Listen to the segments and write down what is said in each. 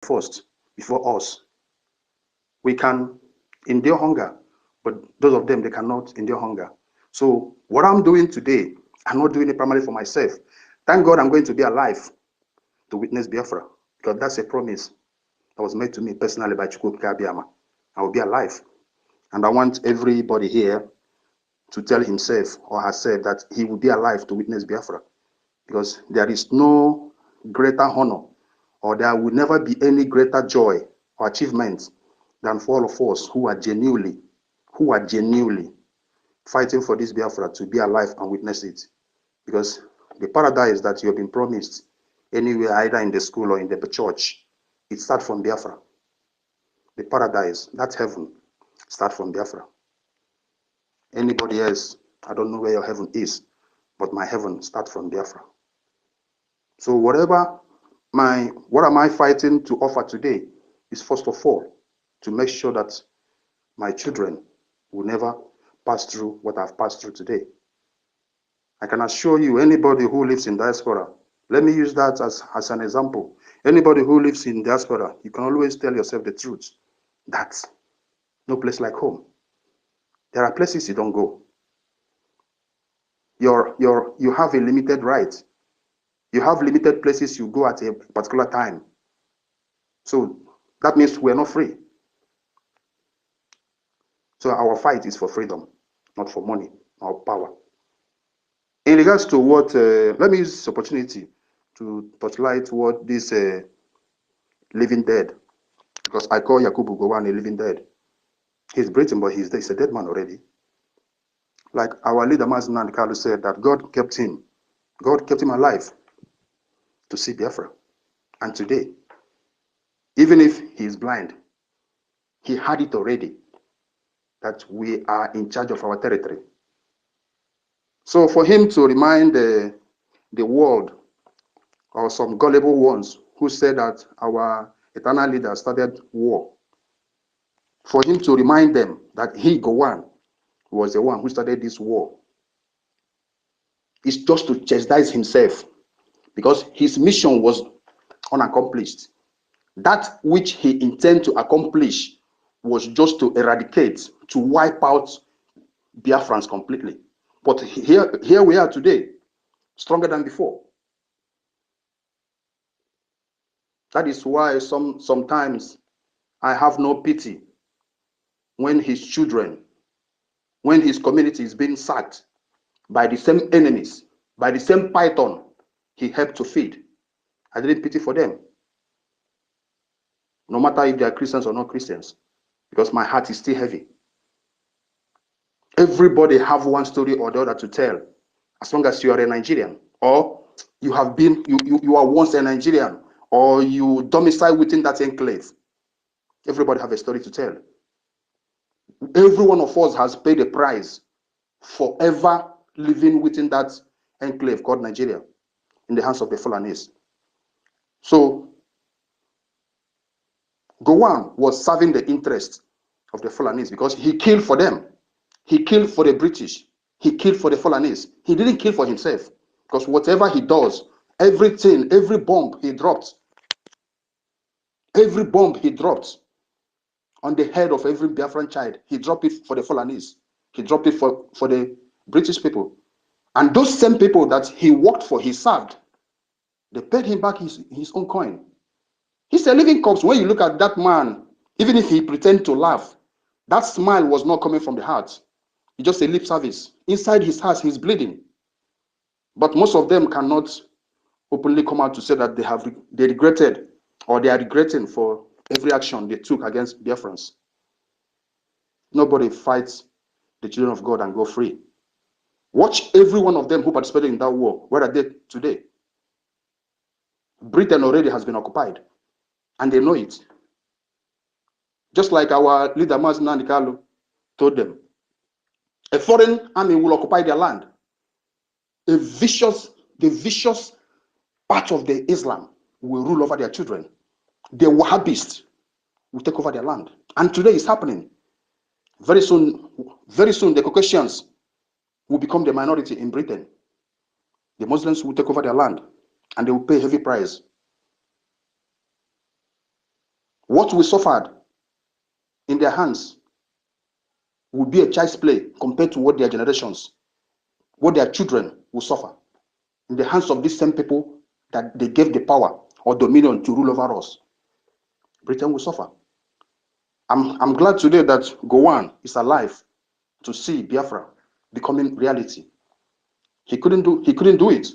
first before us. We can endure hunger, but those of them, they cannot endure hunger. So what I'm doing today, I'm not doing it primarily for myself. Thank God I'm going to be alive to witness Biafra, because that's a promise that was made to me personally by Chukwuka Abiyama. I will be alive. And I want everybody here to tell himself or herself that he will be alive to witness Biafra, because there is no greater honor, or there will never be any greater joy or achievement than for all of us who are genuinely fighting for this Biafra to be alive and witness it. Because the paradise that you have been promised anywhere, either in the school or in the church, it starts from Biafra. The paradise, that heaven, starts from Biafra. Anybody else, I don't know where your heaven is, but my heaven starts from Biafra. So what am I fighting to offer today is, first of all, to make sure that my children will never pass through what I've passed through today. I can assure you, anybody who lives in diaspora, let me use that as an example. Anybody who lives in diaspora, you can always tell yourself the truth. That's no place like home. There are places you don't go. You have a limited right. You have limited places you go at a particular time. So that means we're not free. So our fight is for freedom, not for money or power. In regards to what, let me use this opportunity to touchlight what this living dead, because I call Yakubu Gowon a living dead. He's breathing, but he's a dead man already. Like our leader, Mazen Kalu, said that God kept him alive to see Biafra. And today, even if he is blind, he had it already, that we are in charge of our territory. So for him to remind the world, or some gullible ones who said that our eternal leader started war, for him to remind them that he, Gowon, was the one who started this war, is just to chastise himself, because his mission was unaccomplished. That which he intended to accomplish was just to eradicate, to wipe out Biafrans completely. But here we are today, stronger than before. That is why sometimes I have no pity when his children, when his community is being sacked by the same enemies, by the same python he helped to feed. I didn't pity for them, no matter if they are Christians or not Christians, because my heart is still heavy. Everybody have one story or the other to tell, as long as you are a Nigerian, or you have been, you are once a Nigerian, or you domicile within that enclave. Everybody have a story to tell. Every one of us has paid a price forever living within that enclave called Nigeria, in the hands of the Fulanese. So Gowon was serving the interest of the Fulanese because he killed for them. He killed for the British. He killed for the Fulanese. He didn't kill for himself, because whatever he does, everything, every bomb he dropped on the head of every Biafran child, he dropped it for the Fulanese. He dropped it for the British people. And those same people that he worked for, he served, they paid him back his own coin. He's a living corpse. When you look at that man, even if he pretended to laugh, that smile was not coming from the heart. It's just a lip service. Inside his heart, he's bleeding. But most of them cannot openly come out to say that they regretted, or they are regretting for every action they took against Biafrans. Nobody fights the children of God and go free. Watch every one of them who participated in that war. Where are they today? Britain already has been occupied, and they know it. Just like our leader, Mazen Kalu, told them, a foreign army will occupy their land. The vicious part of the Islam will rule over their children. The Wahhabists will take over their land. And today it's happening. Very soon, the Caucasians will become the minority in Britain. The Muslims will take over their land, and they will pay a heavy price. What we suffered in their hands will be a child's play compared to what their generations, what their children will suffer in the hands of these same people that they gave the power or dominion to rule over us. Britain will suffer. I'm glad today that Gowon is alive to see Biafra becoming reality. He couldn't do it.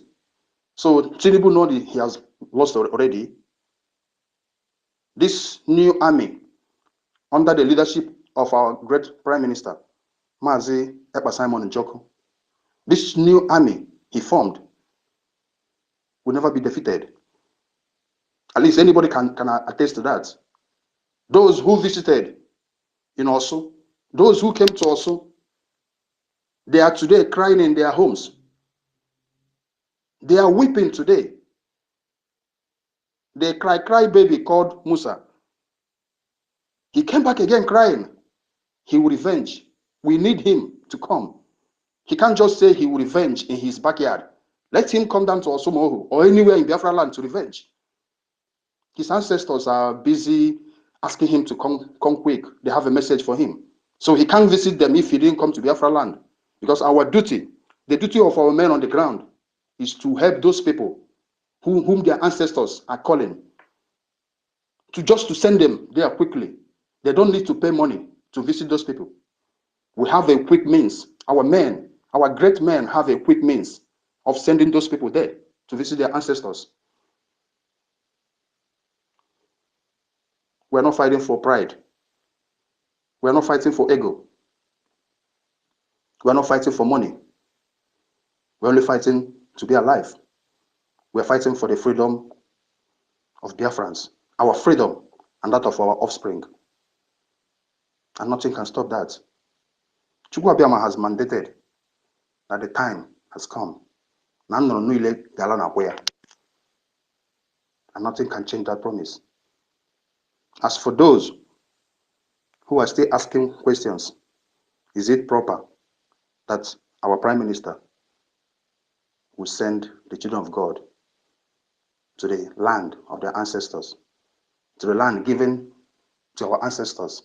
So Tinubu knows he has lost already. This new army, under the leadership of our great Prime Minister, Mazi Ekpa Simon Njoku, this new army he formed will never be defeated. At least anybody can attest to that. Those who visited in Osu, those who came to Osu, they are today crying in their homes. They are weeping today. The cry baby called Musa. He came back again crying. He will revenge. We need him to come. He can't just say he will revenge in his backyard. Let him come down to Osomohu or anywhere in Biafra land to revenge. His ancestors are busy asking him to come quick. They have a message for him. So he can't visit them if he didn't come to Biafra land. Because our duty, the duty of our men on the ground, is to help those people whom their ancestors are calling, just to send them there quickly. They don't need to pay money to visit those people. We have a quick means. Our men, our great men have a quick means of sending those people there to visit their ancestors. We're not fighting for pride. We're not fighting for ego. We're not fighting for money. We're only fighting to be alive. We're fighting for the freedom of Biafrans, our freedom and that of our offspring. And nothing can stop that. Chukwu Abịama has mandated that the time has come. And nothing can change that promise. As for those who are still asking questions, is it proper that our Prime Minister will send the children of God to the land of their ancestors, to the land given to our ancestors?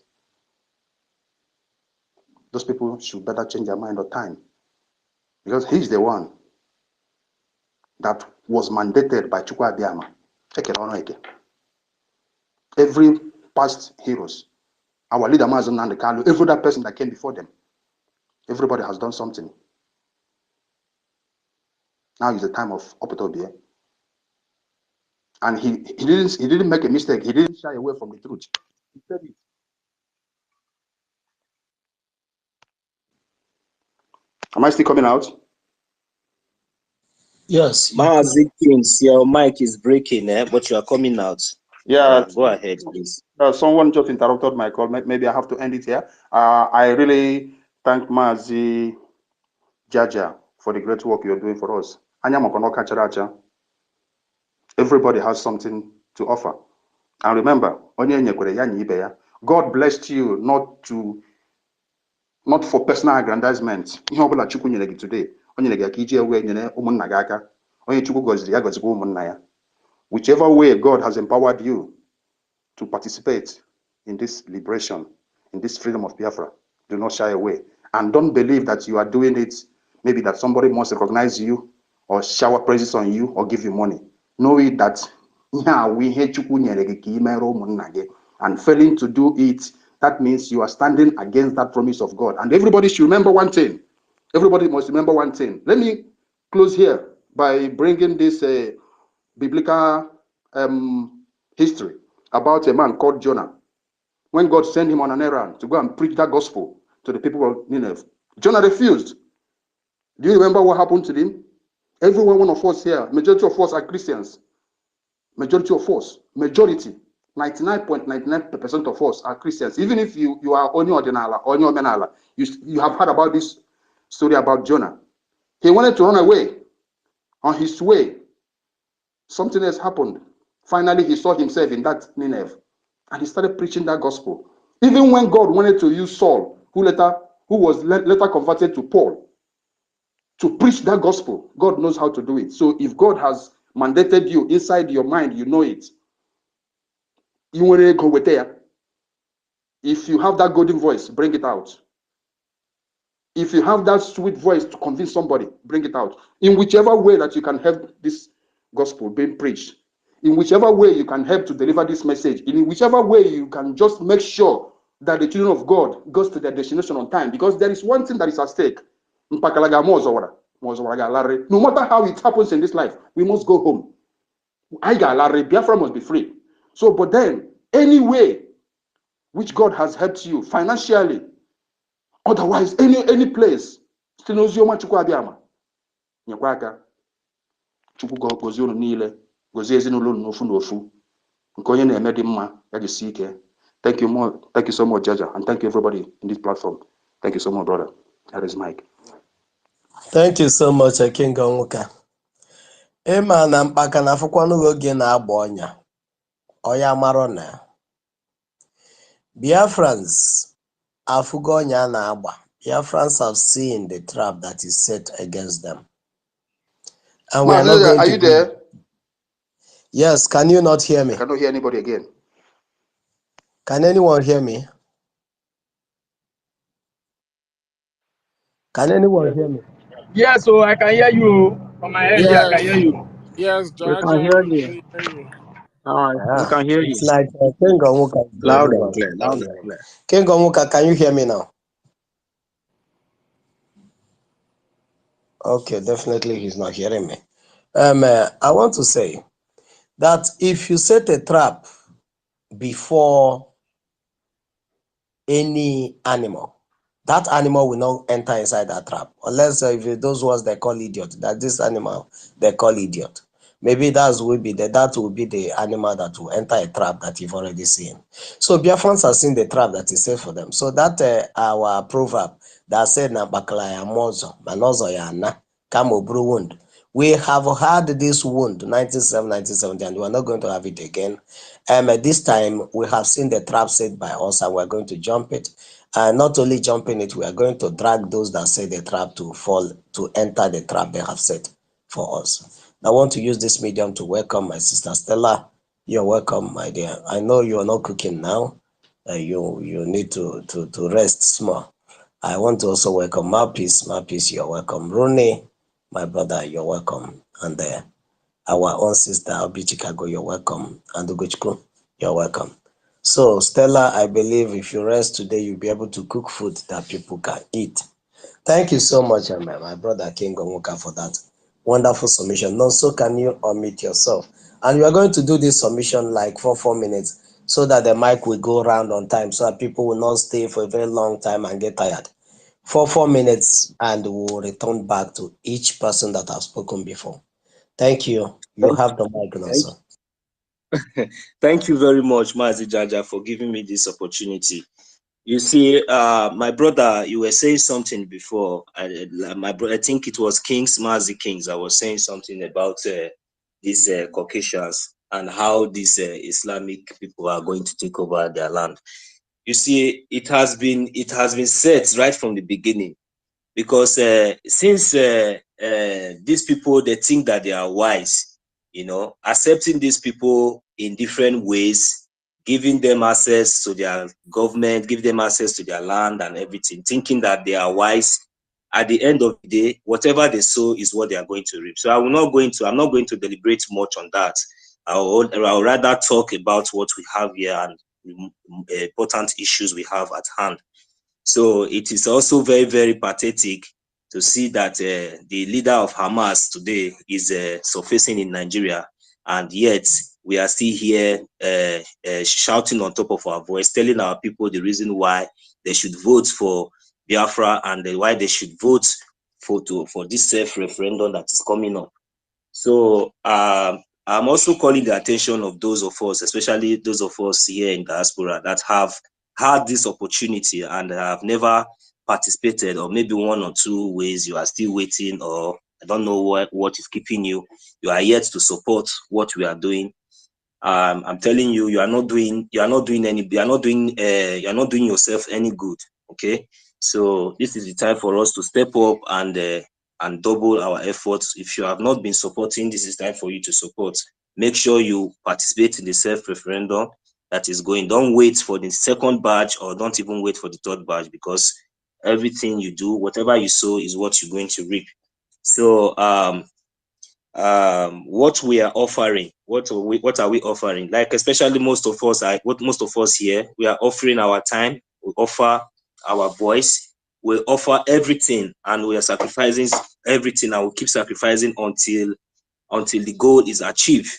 Those people should better change their mind on time, because he's the one that was mandated by Chukwu Abịama. Check it out again. Every past heroes, our leader Mazi Nnamdi Kanu, every other person that came before them, everybody has done something. Now is the time of Opetobie. And he didn't make a mistake. He didn't shy away from the truth. He said it. Am I still coming out? Yes. Mazi Kings, your mic is breaking, but you are coming out. Yeah. Go ahead, please. Someone just interrupted my call. Maybe I have to end it here. I really thank Mazi Jaja for the great work you're doing for us. Everybody has something to offer. And remember, God blessed you not for personal aggrandizement. Today. Whichever way God has empowered you to participate in this liberation, in this freedom of Biafra, do not shy away. And don't believe that you are doing it, maybe that somebody must recognize you or shower praises on you or give you money. Know it that and failing to do it, that means you are standing against that promise of God. And everybody should remember one thing. Everybody must remember one thing. Let me close here by bringing this biblical history about a man called Jonah. When God sent him on an errand to go and preach that gospel to the people of Nineveh, Jonah refused. Do you remember what happened to him? Every one of us here, majority of us are Christians. Majority of us, 99.99% of us are Christians. Even if you are only ordinala, only omenala, you have heard about this story about Jonah. He wanted to run away. On his way, something else happened. Finally, he saw himself in that Nineveh, and he started preaching that gospel. Even when God wanted to use Saul, who was later converted to Paul, to preach that gospel, God knows how to do it. So if God has mandated you inside your mind, you know it. You want to go with there. If you have that golden voice, bring it out. If you have that sweet voice to convince somebody, bring it out. In whichever way that you can help this gospel being preached, in whichever way you can help to deliver this message, in whichever way you can just make sure that the children of God goes to their destination on time, because there is one thing that is at stake. No matter how it happens in this life, we must go home. Biafra must be free. So, but then, any way which God has helped you financially, otherwise, any place, still knows you much Abiyama. Nyakwaka, Chukwu gozie unu niile, gozie ezinụlọ unu n'ofu n'ofu. Nke onye na-eme dị mma, ya jisi ike. Thank you so much, Jaja, and thank you everybody in this platform. Thank you so much, brother. That is Mike. Thank you so much, King Onwuka. Ema na mpaka na afụkwanụ oge na-agba ọnya. Oya marona. Biafrans afụgo ọnya na-agba. Biafrans have seen the trap that is set against them. And we are not going Are to you there? Yes, can you not hear me? I cannot hear anybody again. Can anyone hear me? Can anyone hear me? Yes, so I can hear you. From my end, Yes. I can hear you. Yes, We Jaja, can hear we you. can hear you. All right, we can hear you. It's like King Onwuka. Loud and clear, loud and clear. King Onwuka, can you hear me now? Okay, definitely he's not hearing me. I want to say that if you set a trap before any animal, that animal will not enter inside that trap, unless if those ones they call idiot, that this animal they call idiot. Maybe that will be the animal that will enter a trap that you've already seen. So Biafrans have seen the trap that is set for them. So that our proverb that said na baklaya mozo, manozo ya na, kamo bru wound. We have had this wound 1970, and we are not going to have it again. This time we have seen the trap set by us, and we're going to jump it. And not only jumping it, we are going to drag those that set the trap to fall, to enter the trap they have set for us. I want to use this medium to welcome my sister Stella. You're welcome, my dear. I know you're not cooking now. You need to rest small. I want to also welcome Marpis. Marpis, you're welcome. Rooney, my brother, you're welcome. And our own sister, Obi Chicago, you're welcome. And Ugochukwu, you're welcome. So, Stella, I believe if you rest today, you'll be able to cook food that people can eat. Thank you so much, my brother King Onwuka, for that wonderful submission. No, so can you unmute yourself? And you are going to do this submission like for 4 minutes so that the mic will go around on time, so that people will not stay for a very long time and get tired. For 4 minutes, and we'll return back to each person that has spoken before. Thank you. You have the mic now, sir. Thank you very much, Mazi Jaja, for giving me this opportunity. You see, my brother, you were saying something before. My brother, I think it was Mazi Kings. I was saying something about these Caucasians and how these Islamic people are going to take over their land. You see, it has been set right from the beginning, because since these people, they think that they are wise, you know, accepting these people in different ways, giving them access to their government, give them access to their land and everything, thinking that they are wise. At the end of the day, whatever they sow is what they are going to reap. So I'm not going to deliberate much on that. I'll rather talk about what we have here and important issues we have at hand. So it is also very, very pathetic to see that the leader of Hamas today is surfacing in Nigeria, and yet we are still here shouting on top of our voice, telling our people the reason why they should vote for Biafra and why they should vote for this self-referendum that is coming up. So I'm also calling the attention of those of us, especially those of us here in diaspora, that have had this opportunity and have never participated, or maybe 1 or 2 ways you are still waiting, or I don't know what is keeping you. You are yet to support what we are doing. I'm telling you, you are not doing yourself any good. Okay, so this is the time for us to step up and double our efforts. If you have not been supporting, this is time for you to support. Make sure you participate in the self-referendum. that is going. Don't wait for the second batch, or don't even wait for the third batch, because everything you do, whatever you sow is what you're going to reap. So what we are offering, what are we offering? Like, especially most of us here, we are offering our time, we offer our voice, we offer everything, and we are sacrificing everything, and we keep sacrificing until the goal is achieved.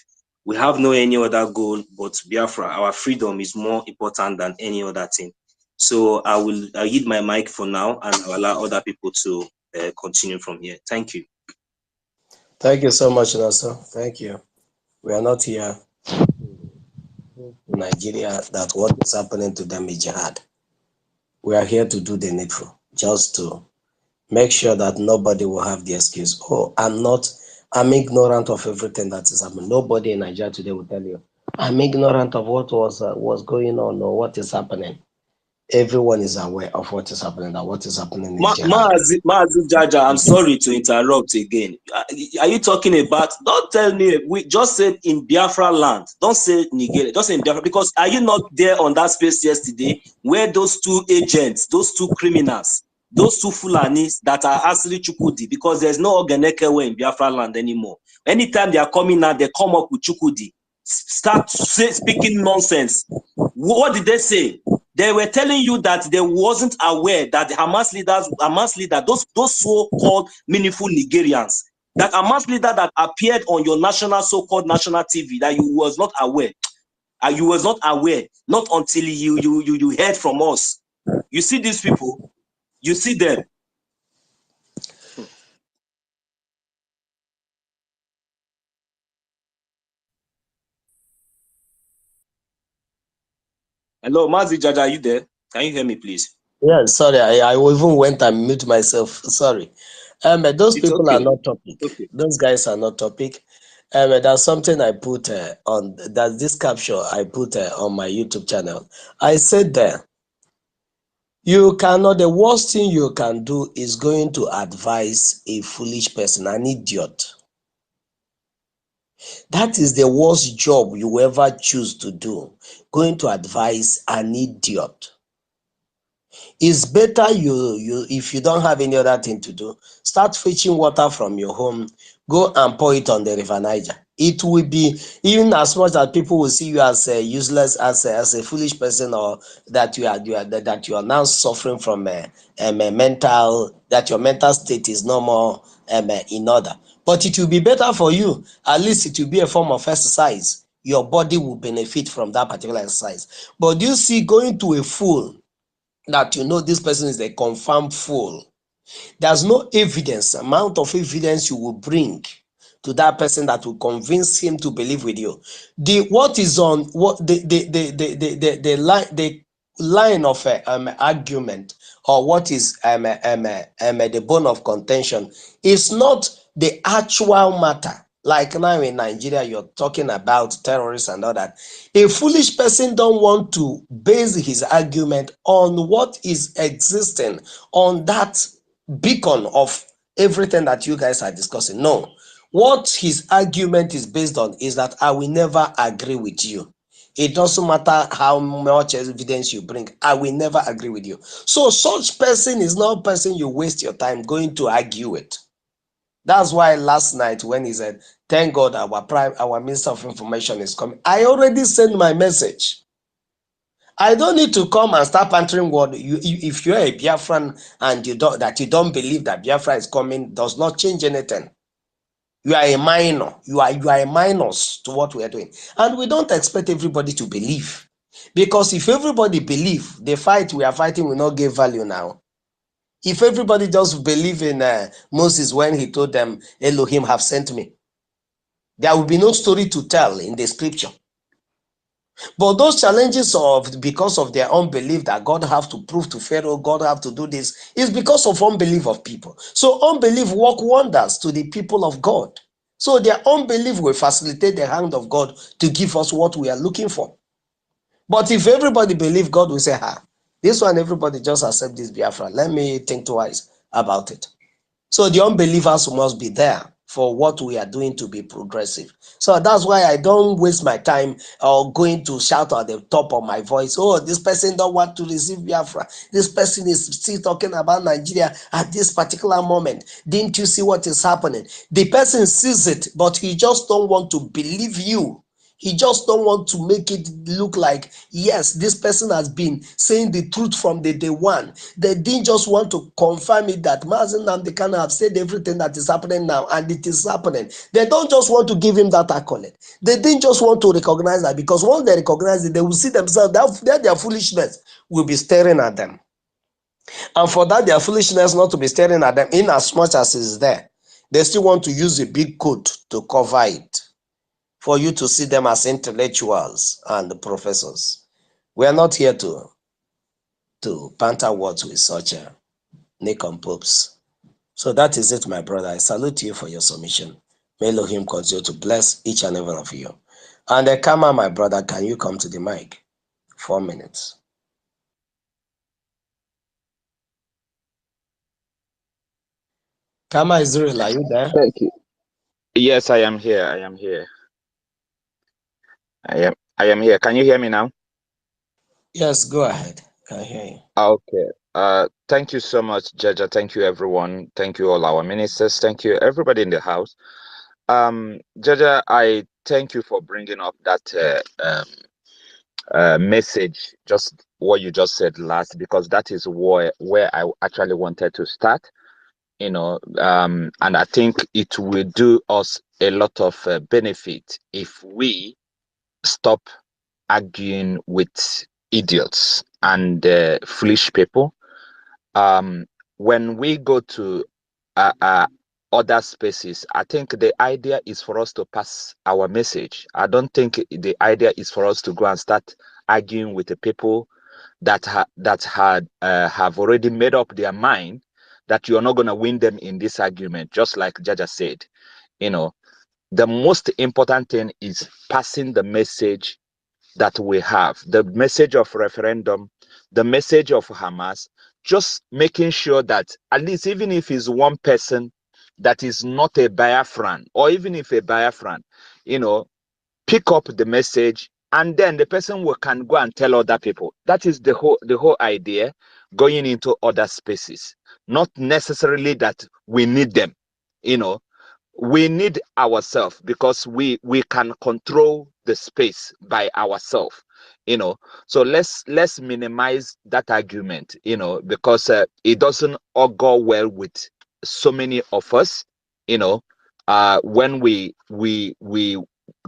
We have no any other goal but Biafra. Our freedom is more important than any other thing. So I'll yield my mic for now, and I'll allow other people to continue from here. Thank you. Thank you so much, Nasser. Thank you. We are not here in Nigeria that what is happening to them is jihad. We are here to do the needful, just to make sure that nobody will have the excuse, oh, I'm ignorant of everything that is happening. Nobody in Nigeria today will tell you, I'm ignorant of what was going on or what is happening. Everyone is aware of what is happening, and what is happening in jihad. Mazi Jaja, I'm sorry to interrupt again. Are you talking about, don't tell me, we just said in Biafra land, don't say Nigeria, just say in Biafra, because are you not there on that space yesterday where those two agents, those two criminals, those two Fulanis that are actually Chukudi, because there's no Ogenekewe in Biafra land anymore. Anytime they are coming out, they come up with Chukudi, start speaking nonsense. What did they say? They were telling you that they wasn't aware that the Hamas leader, those so-called meaningful Nigerians, that Hamas leader that appeared on your so-called national TV, that you was not aware. You was not aware, not until you heard from us. You see these people, you see them. Hello, Mazi Jaja, are you there? Can you hear me, please? Yeah, sorry, I even went and mute myself. Sorry. Those people are not topic. Okay. Those guys are not topic. There's something I put on, that's this caption I put on my YouTube channel. I said there, the worst thing you can do is going to advise a foolish person, an idiot. That is the worst job you ever choose to do, going to advise an idiot. It's better if you don't have any other thing to do, start fetching water from your home, go and pour it on the River Niger. It will be, even as much as people will see you as a useless, as a foolish person, or that you are now suffering from a mental, that your mental state is no more in order. But it will be better for you. At least it will be a form of exercise. Your body will benefit from that particular exercise. But you see, going to a fool, that you know this person is a confirmed fool, there's no evidence, amount of evidence you will bring to that person that will convince him to believe with you. The line of argument, or what is the bone of contention, is not the actual matter. Like now in Nigeria, you're talking about terrorists and all that. A foolish person don't want to base his argument on what is existing on that beacon of everything that you guys are discussing. No, what his argument is based on is that I will never agree with you. It doesn't matter how much evidence you bring, I will never agree with you. So such person is not a person you waste your time going to argue with. That's why last night when he said, thank God our Minister of Information is coming, I already sent my message. I don't need to come and start answering what if you're a Biafran and you don't believe that Biafra is coming, does not change anything. You are a minor. You are a minus to what we are doing. And we don't expect everybody to believe. Because if everybody believe, the fight we are fighting will not give value now. If everybody just believe in Moses when he told them, Elohim have sent me, there will be no story to tell in the scripture. But those challenges because of their unbelief that God have to prove to Pharaoh, God have to do this, is because of unbelief of people. So unbelief work wonders to the people of God. So their unbelief will facilitate the hand of God to give us what we are looking for. But if everybody believe, God will say, this one, everybody just accept this Biafra. Let me think twice about it. So the unbelievers must be there for what we are doing to be progressive. So that's why I don't waste my time or going to shout at the top of my voice, oh, this person don't want to receive Biafra. This person is still talking about Nigeria at this particular moment. Didn't you see what is happening? The person sees it, but he just don't want to believe you. He just don't want to make it look like, yes, this person has been saying the truth from the day one. They didn't just want to confirm it that Mazen Namdekan have said everything that is happening now, and it is happening. They don't just want to give him that accolade. They didn't just want to recognize that, because once they recognize it, they will see themselves, that their foolishness will be staring at them. And for that, their foolishness not to be staring at them, in as much as is there, they still want to use a big coat to cover it, for you to see them as intellectuals and professors. We are not here to banter words with such nincompoops. So that is it, my brother. I salute you for your submission. May Elohim continue to bless each and every one of you. And Kama, my brother, can you come to the mic? 4 minutes. Kama Israel, are you there? Thank you. Yes, I am here. I am here. I am here. Can you hear me now? Yes, go ahead. Can hear you. Okay. Thank you so much, Jaja. Thank you, everyone. Thank you, all our ministers. Thank you, everybody in the house. Jaja, I thank you for bringing up that message, just what you just said last, because that is where I actually wanted to start. And I think it will do us a lot of benefit if we stop arguing with idiots and foolish people. When we go to other spaces, I think the idea is for us to pass our message. I don't think the idea is for us to go and start arguing with the people that have already made up their mind that you're not going to win them in this argument. Just like Jaja said, the most important thing is passing the message that we have, the message of referendum, the message of Hamas, just making sure that at least, even if it's one person that is not a Biafran, or even if a Biafran, pick up the message, and then the person can go and tell other people. That is the whole idea, going into other spaces. Not necessarily that we need them, we need ourselves, because we can control the space by ourselves. So let's minimize that argument, because it doesn't all go well with so many of us. When we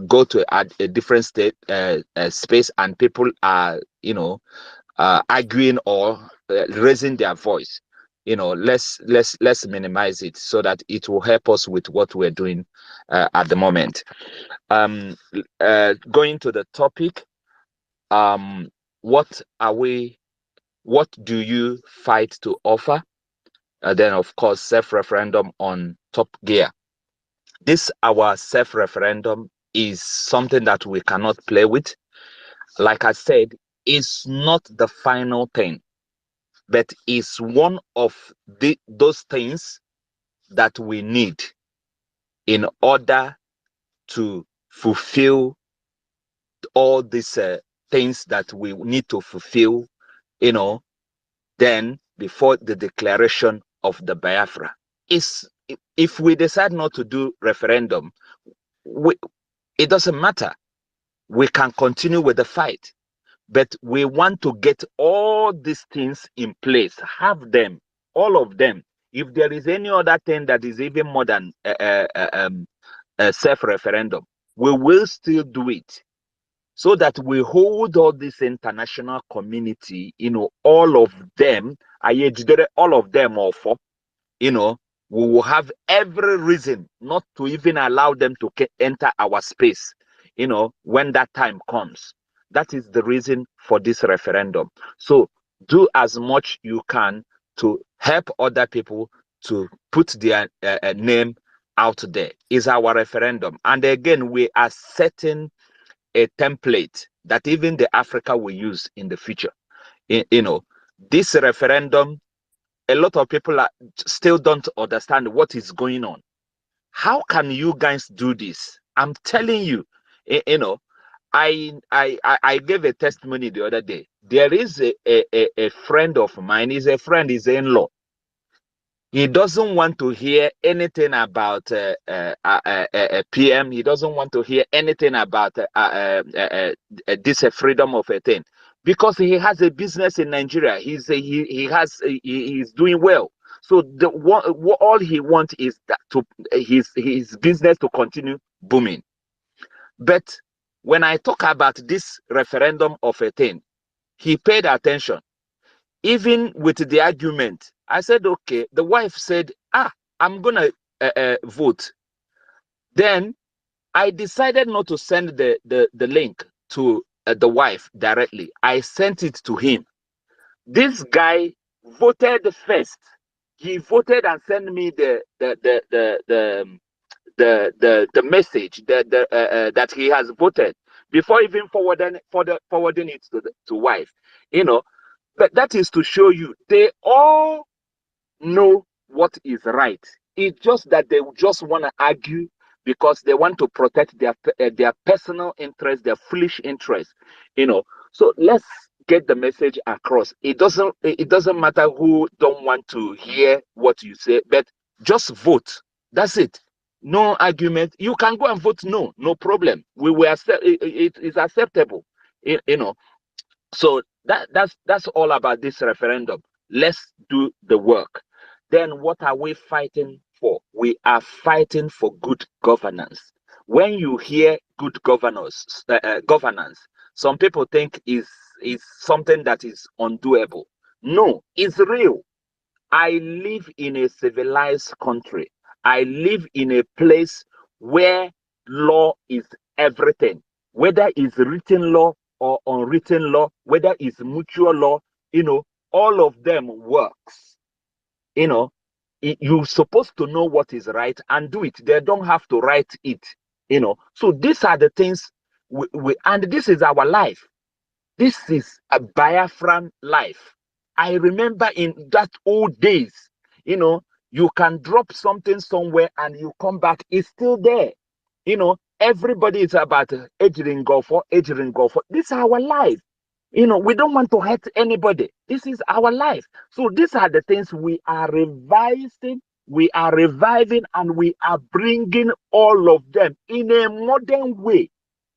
go to a different state space, and people are arguing or raising their voice. Let's minimize it, so that it will help us with what we're doing at the moment. Going to the topic, what do you fight to offer? Then, of course, self-referendum on Top Gear. This, our self-referendum, is something that we cannot play with. Like I said, it's not the final thing, but it's one of those things that we need in order to fulfill all these things that we need to fulfill, then before the declaration of the Biafra. If we decide not to do referendum, it doesn't matter. We can continue with the fight. But we want to get all these things in place, have them, all of them. If there is any other thing that is even more than a self-referendum, we will still do it, so that we hold all this international community, all of them, all of them also, we will have every reason not to even allow them to enter our space, when that time comes. That is the reason for this referendum. So do as much you can to help other people to put their name out there. It's our referendum. And again, we are setting a template that even the Africa will use in the future. This referendum, a lot of people still don't understand what is going on. How can you guys do this? I'm telling you, you know, I gave a testimony the other day. There is a friend of mine. He's a friend, he's an in-law. He doesn't want to hear anything about PM. He doesn't want to hear anything about this freedom of a thing, because he has a business in Nigeria. He's doing well. So all he wants is that his business to continue booming. But when I talk about this referendum of a thing, he paid attention. Even with the argument, I said, okay. The wife said, I'm going to vote. Then I decided not to send the link to the wife directly. I sent it to him. This guy voted first. He voted and sent me the message that he has voted before even forwarding it to wife. You know, but that is to show you they all know what is right. It's just that they just want to argue because they want to protect their personal interest, their foolish interest. You know, so let's get the message across. It doesn't matter who don't want to hear what you say, but just vote. That's it. No argument. You can go and vote no problem. It is acceptable. You know. So that's all about this referendum. Let's do the work. Then what are we fighting for? We are fighting for good governance. When you hear good governance, some people think is something that is undoable. No, it's real. I live in a civilized country. I live in a place where law is everything, whether it's written law or unwritten law, whether it's mutual law, you know, all of them works. You know, you're supposed to know what is right and do it. They don't have to write it, you know. So these are the things and this is our life. This is a Biafran life. I remember in that old days, you know, you can drop something somewhere and you come back, it's still there. You know, everybody is about ejering go for. This is our life. You know, we don't want to hurt anybody. This is our life. So these are the things we are revising, we are reviving, and we are bringing all of them in a modern way,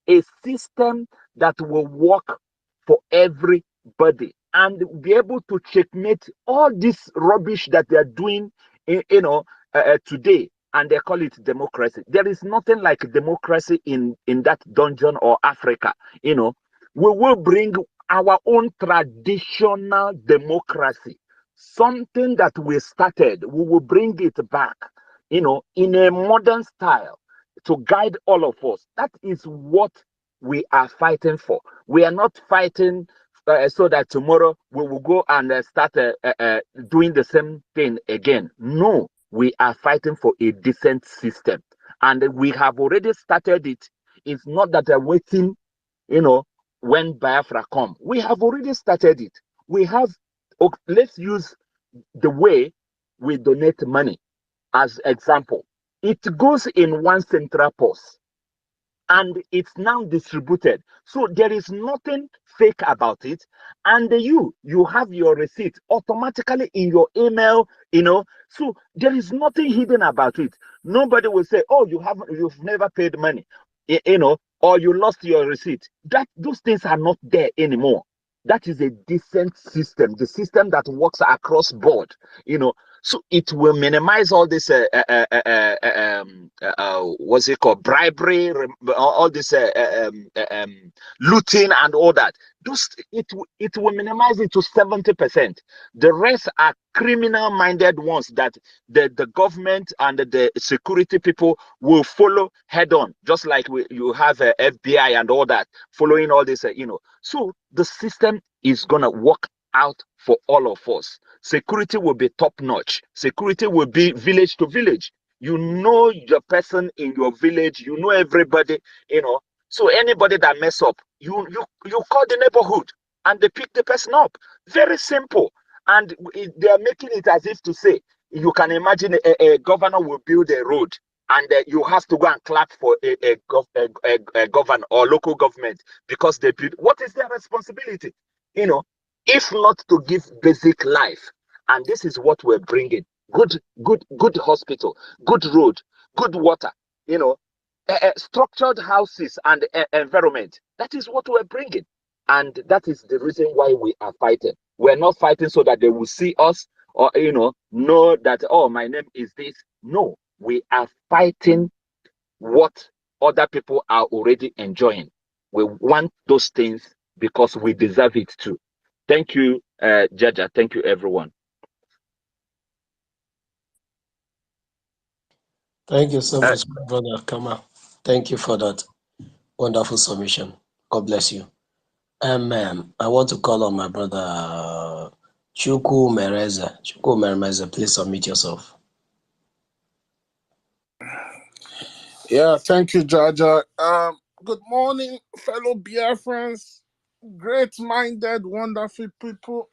a system that will work for everybody and be able to checkmate all this rubbish that they are doing, you know, today, and they call it democracy. There is nothing like democracy in that dungeon or Africa. You know, we will bring our own traditional democracy, something that we started. We will bring it back, you know, in a modern style to guide all of us. That is what we are fighting for. We are not fighting so that tomorrow we will go and start doing the same thing again. No, we are fighting for a decent system, and we have already started it. It's not that we're waiting, you know, when Biafra come. We have already started it. We have. Let's use the way we donate money as example. It goes in one central purse, and it's now distributed. So there is nothing fake about it. And you have your receipt automatically in your email, you know. So there is nothing hidden about it. Nobody will say, oh, you've never paid money, you know, or you lost your receipt. Those things are not there anymore. That is a decent system, the system that works across board, you know. So it will minimize all this, what's it called, bribery, all this looting and all that. It will minimize it to 70%. The rest are criminal-minded ones that the government and the security people will follow head-on, just like you have FBI and all that following all this, you know. So the system is gonna work out for all of us. Security will be top-notch. Security will be village to village. You know the person in your village. You know everybody. You know. So anybody that mess up, you call the neighborhood and they pick the person up. Very simple. And they are making it as if to say, you can imagine a governor will build a road and you have to go and clap for a governor or local government because they build. What is their responsibility? You know, if not to give basic life, and this is what we're bringing: good hospital, good road, good water. You know, structured houses and environment. That is what we're bringing, and that is the reason why we are fighting. We're not fighting so that they will see us or know that, oh, my name is this. No, we are fighting what other people are already enjoying. We want those things because we deserve it too. Thank you, Jaja. Thank you, everyone. Thank you so much, Brother Kama. Thank you for that wonderful submission. God bless you. I want to call on my brother Chuku Mereze. Chuku Mereze, please submit yourself. Yeah, thank you, Jaja. Good morning, fellow Biafrans, great-minded, wonderful people,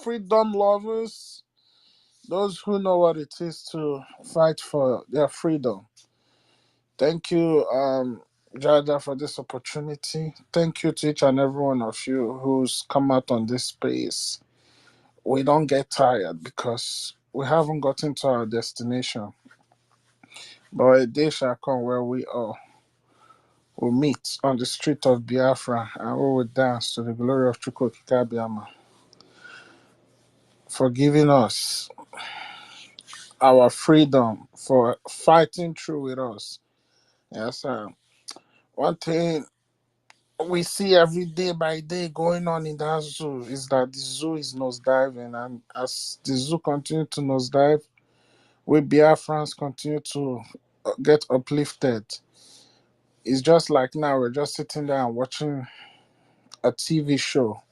freedom lovers, those who know what it is to fight for their freedom. Thank you, Jaja, for this opportunity. Thank you to each and every one of you who's come out on this space. We don't get tired because we haven't gotten to our destination. But a day shall come where we all will meet on the street of Biafra and we will dance to the glory of Chukwokika Biama for giving us our freedom, for fighting through with us. Yes, one thing we see every day by day going on in that zoo is that the zoo is nosediving, and as the zoo continues to nosedive, we Biafrans continue to get uplifted. It's just like now we're just sitting there and watching a TV show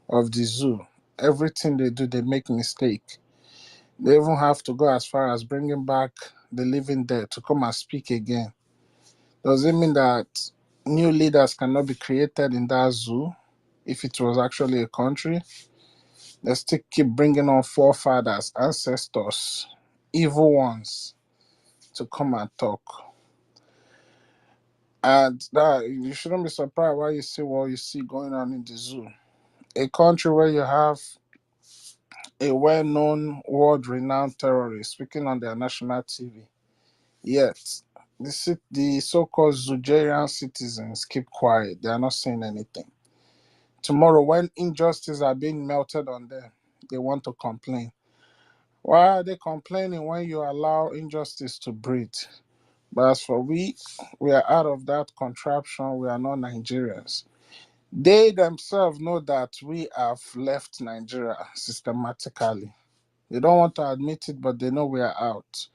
of the zoo. Everything they do, they make mistake. They even have to go as far as bringing back the living dead to come and speak again. Does it mean that new leaders cannot be created in that zoo if it was actually a country? They still keep bringing on forefathers, ancestors, evil ones to come and talk. And that you shouldn't be surprised why you see what you see going on in the zoo. A country where you have a well-known, world-renowned terrorist speaking on their national TV. Yet, the so-called Nigerian citizens keep quiet. They are not saying anything. Tomorrow, when injustices are being melted on them, they want to complain. Why are they complaining when you allow injustice to breed? But as for we are out of that contraption. We are not Nigerians. They themselves know that we have left Nigeria systematically. They don't want to admit it, but they know we are out.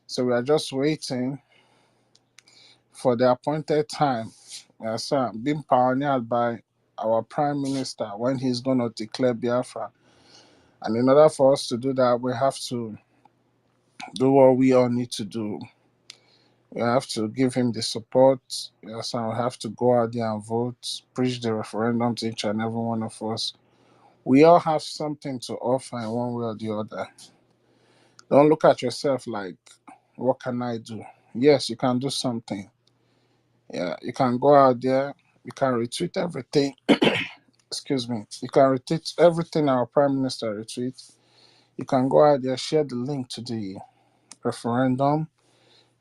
So we are just waiting for the appointed time, being pioneered by our Prime Minister when he's going to declare Biafra. And in order for us to do that, we have to do what we all need to do. We have to give him the support. We have to go out there and vote, preach the referendum to each and every one of us. We all have something to offer in one way or the other. Don't look at yourself like, what can I do? Yes, you can do something. Yeah, you can go out there, you can retweet everything. Excuse me. You can retweet everything our Prime Minister retweets. You can go out there, share the link to the referendum.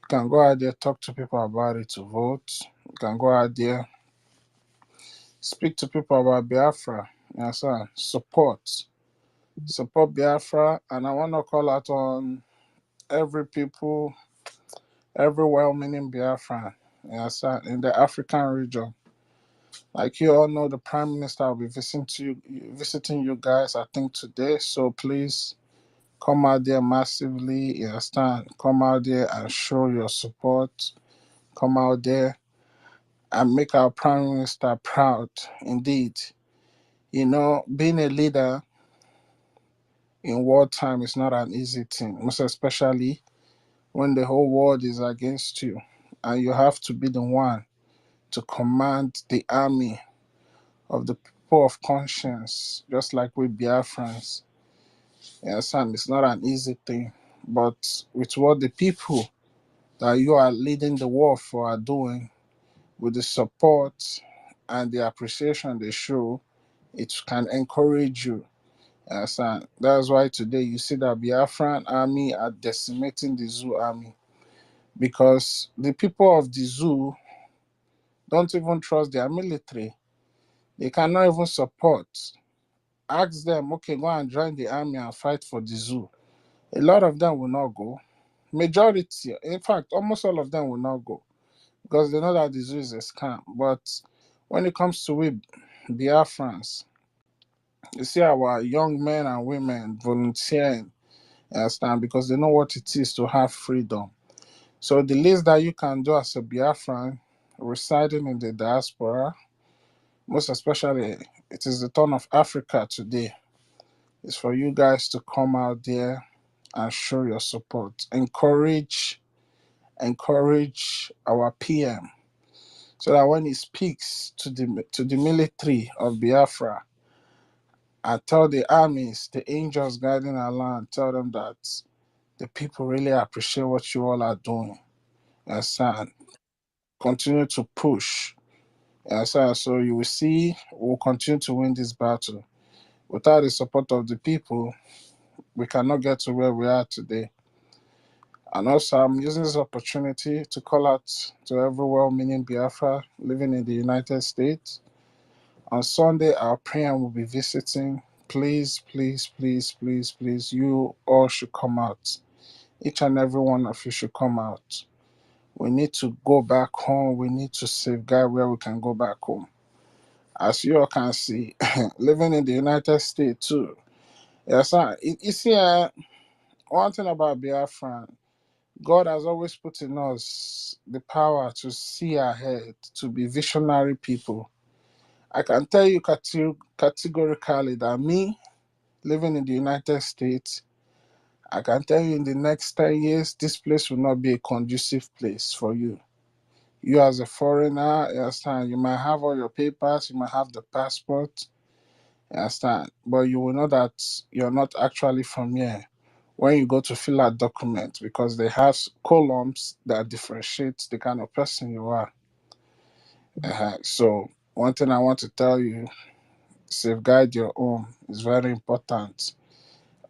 You can go out there, talk to people about it to vote. You can go out there, speak to people about Biafra. Yes, sir. Support Biafra. And I want to call out on every people, every well-meaning Biafran, yes, sir, in the African region. Like you all know, the Prime Minister will be visiting you guys, I think, today. So please come out there massively, you understand? Come out there and show your support. Come out there and make our Prime Minister proud. Indeed. You know, being a leader in wartime is not an easy thing, most especially when the whole world is against you and you have to be the one to command the army of the people of conscience, just like we Biafrans. Yes, and it's not an easy thing. But with what the people that you are leading the war for are doing with the support and the appreciation they show, it can encourage you. Understand? That's why today you see that Biafran army are decimating the zoo army, because the people of the zoo don't even trust their military. They cannot even support. Ask them, okay, go and join the army and fight for the zoo. A lot of them will not go. Majority, in fact, almost all of them will not go because they know that the zoo is a scam. But when it comes to we Biafrans, you see our young men and women volunteering, you understand, because they know what it is to have freedom. So the least that you can do as a Biafran residing in the diaspora, most especially it is the turn of Africa today, is for you guys to come out there and show your support. Encourage our PM so that when he speaks to the military of Biafra and tell the armies, the angels guiding our land, tell them that the people really appreciate what you all are doing. Yes, and continue to push. Yes, so you will see we'll continue to win this battle. Without the support of the people, we cannot get to where we are today. And also, I'm using this opportunity to call out to every well-meaning Biafra living in the United States. On Sunday, our prayer will be visiting. Please, please, please, please, please, you all should come out. Each and every one of you should come out. We need to go back home. We need to safeguard where we can go back home. As you all can see, living in the United States too. Yes, sir. You see, one thing about Biafra, God has always put in us the power to see ahead, to be visionary people. I can tell you categorically that me, living in the United States, I can tell you in the next 10 years, this place will not be a conducive place for you. You as a foreigner, you understand, you might have all your papers, you might have the passport, you understand, but you will know that you're not actually from here when you go to fill out documents, because they have columns that differentiate the kind of person you are. So one thing I want to tell you, safeguard your own. It's very important.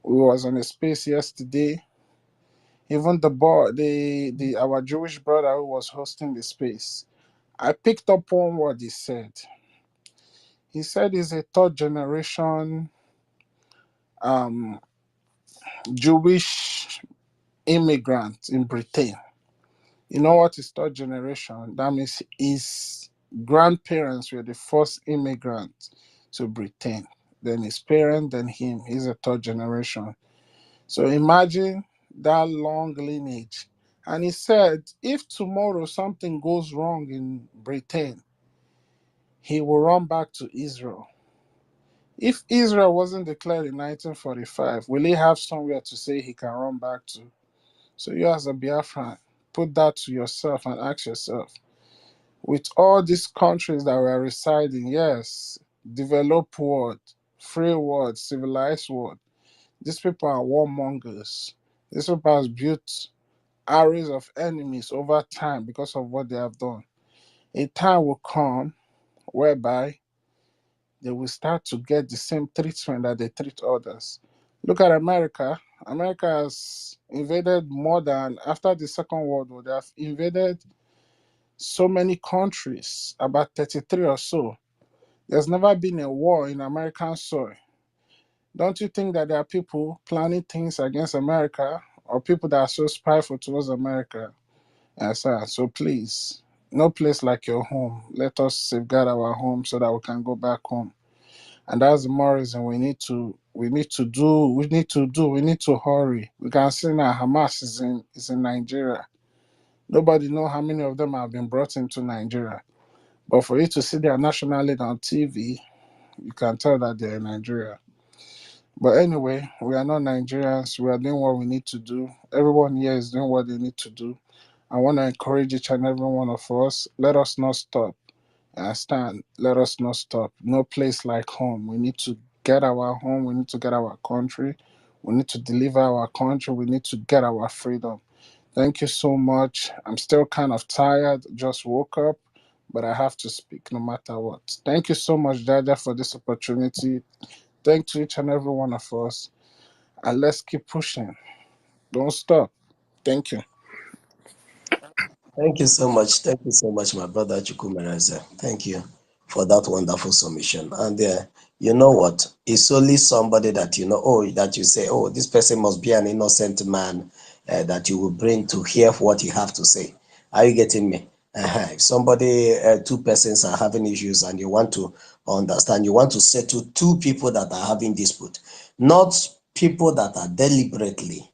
We was on a space yesterday. Even the our Jewish brother who was hosting the space, I picked up on what he said. He said he's a third generation um, Jewish immigrant in Britain. You know what is third generation? That means his grandparents were the first immigrant to Britain. Then his parents, then him. He's a third generation. So imagine that long lineage. And he said, if tomorrow something goes wrong in Britain, he will run back to Israel. If Israel wasn't declared in 1945, will he have somewhere to say he can run back to? So you as a Biafran, put that to yourself and ask yourself, with all these countries that we are residing, yes, developed world, free world, civilized world, these people are warmongers. These people have built arrays of enemies over time because of what they have done. A time will come whereby they will start to get the same treatment that they treat others. Look at America. America has invaded more than, after the Second World War, they have invaded so many countries, about 33 or so. There's never been a war in American soil. Don't you think that there are people planning things against America, or people that are so spiteful towards America? Yes, sir. So please, no place like your home. Let us safeguard our home so that we can go back home. And that's the more reason we need to hurry. We can see now Hamas is in Nigeria. Nobody know how many of them have been brought into Nigeria. But for you to see their national leader on TV, you can tell that they're in Nigeria. But anyway, we are not Nigerians. We are doing what we need to do. Everyone here is doing what they need to do. I want to encourage each and every one of us. Let us not stop. Understand? Let us not stop. No place like home. We need to get our home. We need to get our country. We need to deliver our country. We need to get our freedom. Thank you so much. I'm still kind of tired, just woke up, but I have to speak no matter what. Thank you so much, Jaja, for this opportunity. Thank to each and every one of us. And let's keep pushing. Don't stop. Thank you. Thank you so much. Thank you so much, my brother Chukwumereze. Thank you for that wonderful submission. And you know what? It's only somebody that you know, that you say, oh, this person must be an innocent man that you will bring to hear what you have to say. Are you getting me? If somebody, two persons are having issues and you want to understand, you want to settle two people that are having dispute, not people that are deliberately,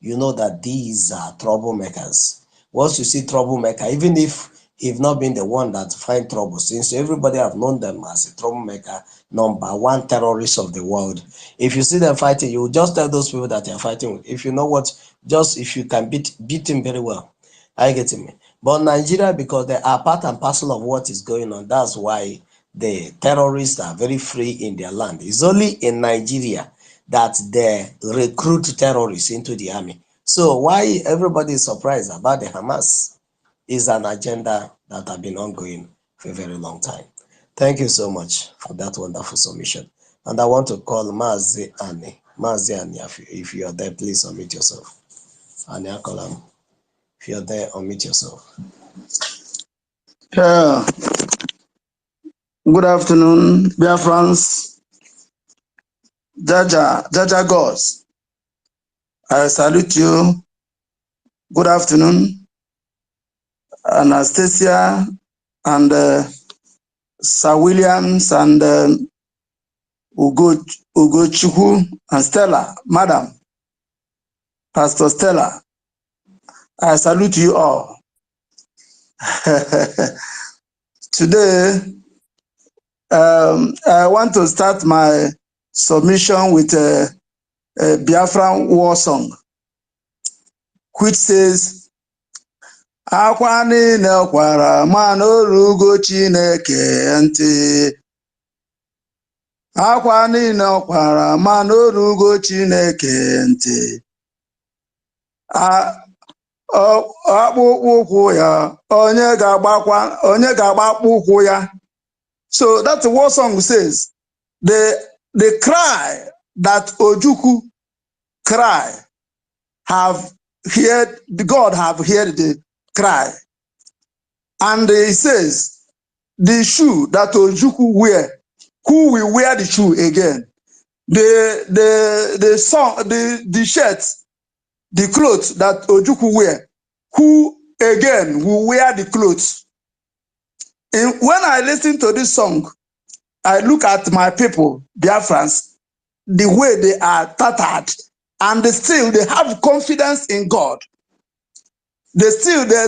you know that these are troublemakers. Once you see troublemaker, even if he've not been the one that find trouble, since everybody have known them as a troublemaker, number one terrorist of the world. If you see them fighting, you just tell those people that you're fighting with. If you know what, just if you can beat him very well. Are you getting me? But Nigeria, because they are part and parcel of what is going on, that's why the terrorists are very free in their land. It's only in Nigeria that they recruit terrorists into the army. So why everybody is surprised about the Hamas is an agenda that have been ongoing for a very long time. Thank you so much for that wonderful submission. And I want to call Mazi Ani. Mazi Ani, if you are there, please unmute yourself. Ani Akolam, if you're there, unmute yourself. Yeah. Good afternoon, Biafrans. Jaja Gods. I salute you. Good afternoon, Anastasia and Sir Williams and Ugochukwu and Stella, Madam, Pastor Stella. I salute you all. Today, I want to start my submission with a Biafran war song, which says, Akwa niile kwara ma n'orugo Chineke ntị. Akwa niile kwara ma n'orugo Chineke ntị. Akpụkpọ ụkwụ ya onye ga-agba akpụkpọ ụkwụ ya. So that's the war song says, the cry that Ojukwu cry have heard, God have heard the cry. And he says, the shoe that Ojukwu wear, who will wear the shoe again? The shirt, the clothes that Ojukwu wear, who again will wear the clothes? And when I listen to this song, I look at my people, Biafrans, the way they are tattered, and they have confidence in God. They're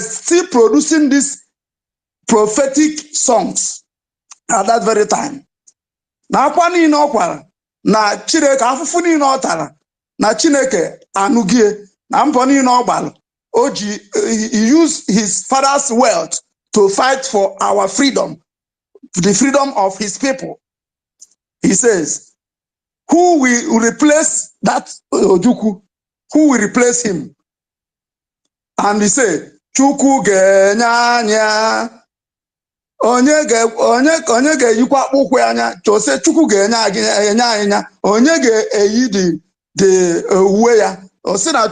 still producing these prophetic songs at that very time. Na akwa niile ọ kwara, na Chineke afụfụ niile ọ tara, na Chineke anụgie, na mbọ niile ọ gbara, he used his father's wealth to fight for our freedom, the freedom of his people. He says, who will replace that Ojukwu? Who will replace him? And he said, Chukwu ga-enye anya. Onye ga-eyikwa akpụkpọ anya. Chose Chukwu ga-enye anya. Onye ga-eyi the uwe ya. Ha sị na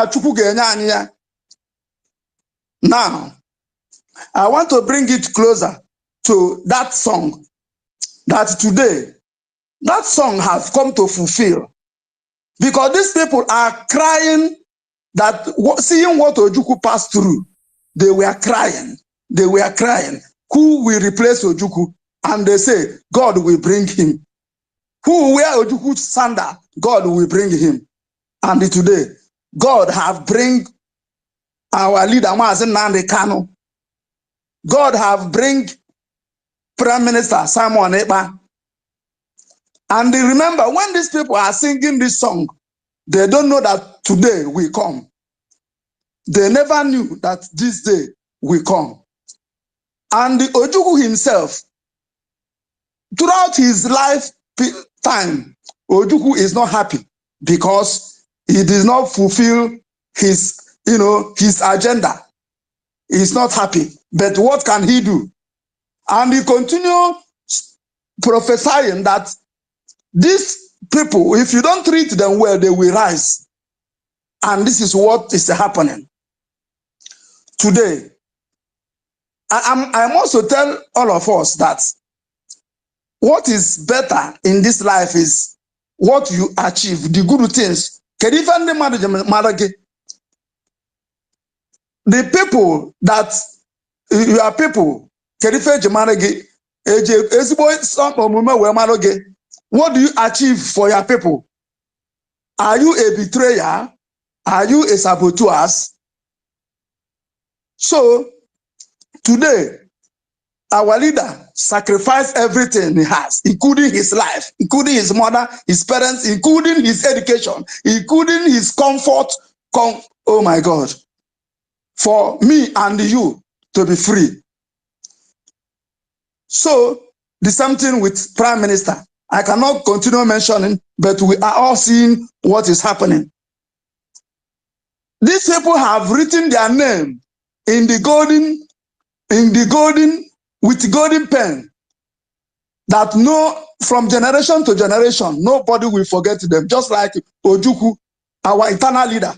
Chukwu ga-enye anya. Now, I want to bring it closer to that song, that today, that song has come to fulfill. Because these people are crying that, seeing what Ojukwu passed through, they were crying. They were crying. Who will replace Ojukwu? And they say, God will bring him. Who will wear Ojukwu's sandal? God will bring him. And today, God have bring our leader, Mazi Nnamdi Kanu. God have bring Prime Minister Simon Ekpa. And remember, when these people are singing this song, they don't know that today will come. They never knew that this day will come. And the Ojukwu himself, throughout his lifetime, Ojukwu is not happy because he did not fulfill his his agenda. He's not happy. But what can he do? And he continued prophesying that these people, if you don't treat them well, they will rise. And this is what is happening today. I must also tell all of us that what is better in this life is what you achieve, the good things. The people that you are people, what do you achieve for your people? Are you a betrayer? Are you a saboteur? So today, our leader sacrificed everything he has, including his life, including his mother, his parents, including his education, including his comfort. Oh my God. For me and you to be free. So the same thing with Prime Minister. I cannot continue mentioning, but we are all seeing what is happening. These people have written their name in the golden, with golden pen, that from generation to generation, nobody will forget them. Just like Ojukwu, our eternal leader.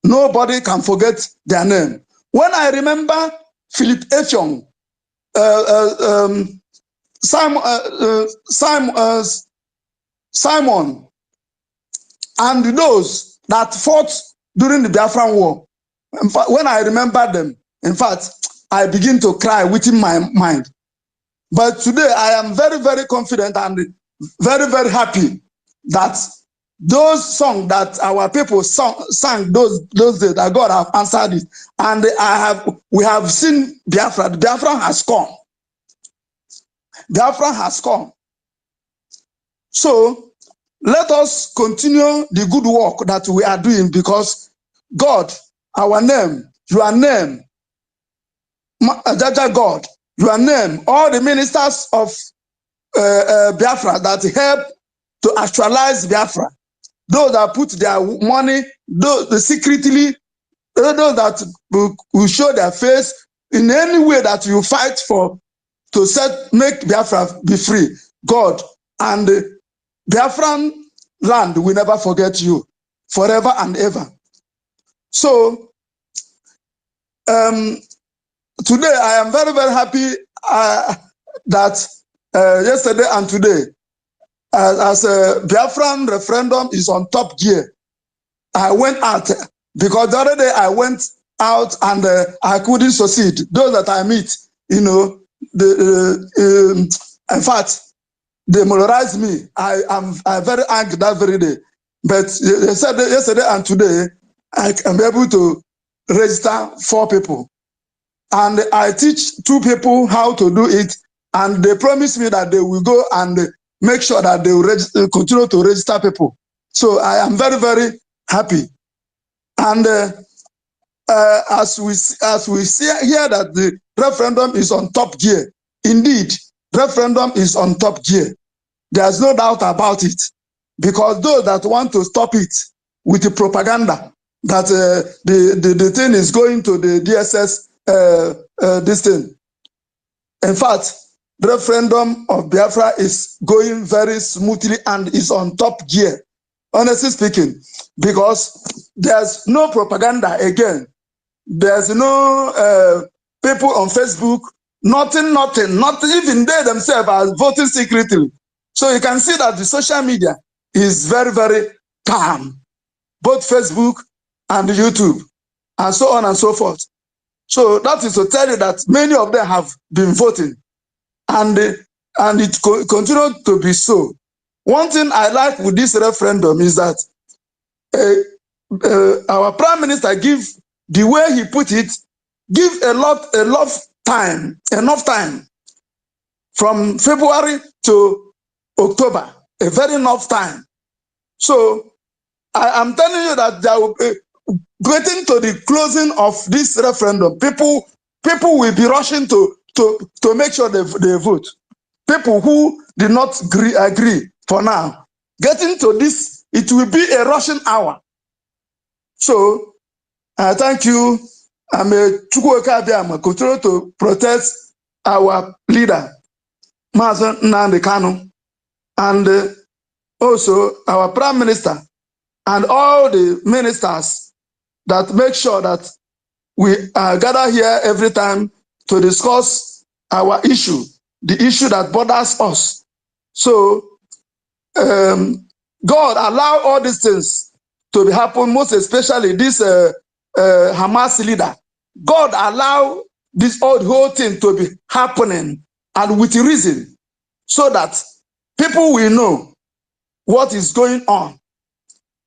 Nobody can forget their name. When I remember Philip Echong, Simon, and those that fought during the Biafran War, in fact, when I remember them, in fact, I begin to cry within my mind. But today I am very, very confident and very, very happy that those songs that our people sang those days, that God have answered it, and we have seen Biafra. Biafra has come. Biafra has come. So let us continue the good work that we are doing, because God, our name, your name, Jaja God, your name, all the ministers of Biafra that help to actualize Biafra, those that put their money, those secretly, those that will show their face in any way that you fight for to make Biafra be free. God and Biafran land will never forget you forever and ever. So today I am very, very happy that yesterday and today, as a Biafran referendum is on top gear, I went out, because the other day I went out and I couldn't succeed. Those that I meet, in fact, they moralized me. I'm very angry that very day. But yesterday and today, I am able to register 4 people. And I teach 2 people how to do it. And they promised me that they will go and make sure that they will continue to register people. So I am very, very happy. And as we see here that the referendum is on top gear, indeed, referendum is on top gear. There's no doubt about it, because those that want to stop it with the propaganda that the thing is going to the DSS, this thing. In fact, the referendum of Biafra is going very smoothly and is on top gear, honestly speaking, because there's no propaganda again. There's no people on Facebook, nothing, even they themselves are voting secretly. So you can see that the social media is very, very calm, both Facebook and YouTube, and so on and so forth. So that is to tell you that many of them have been voting, and it continues to be so. One thing I like with this referendum is that our Prime Minister the way he put it, give enough time from February to October, a very enough time. So I am telling you that there will be, getting to the closing of this referendum, people will be rushing to make sure they vote. People who did not agree for now, getting to this, it will be a rushing hour. So Thank you. I'm a Chukwuka continue to protect our leader, Mazen Nnamdi Kanu, and also our Prime Minister and all the ministers that make sure that we gather here every time to discuss our issue, the issue that bothers us. So God allow all these things to be happen, most especially this Hamas leader. God allow this whole thing to be happening, and with reason, so that people will know what is going on.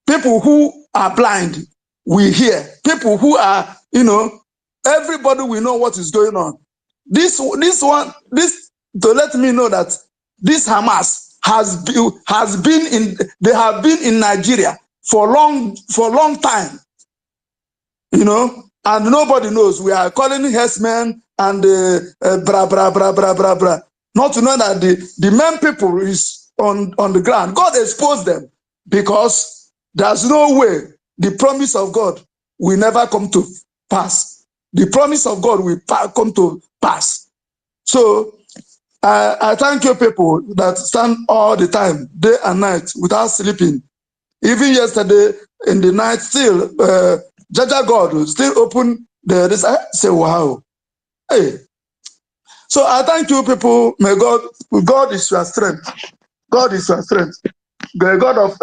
People who are blind will hear. People who are, everybody will know what is going on. This to let me know that this Hamas they have been in Nigeria for long time, and nobody knows. We are calling herdsmen and bra bra bra bra bra bra, not to know that the main people is on the ground. God exposed them, because there's no way the promise of God will never come to pass. The promise of God will come to pass. So I thank you people that stand all the time, day and night, without sleeping. Even yesterday in the night, still, Jaja God still open this. I say, wow. Hey. So I thank you people. May God is your strength. God is your strength. The God of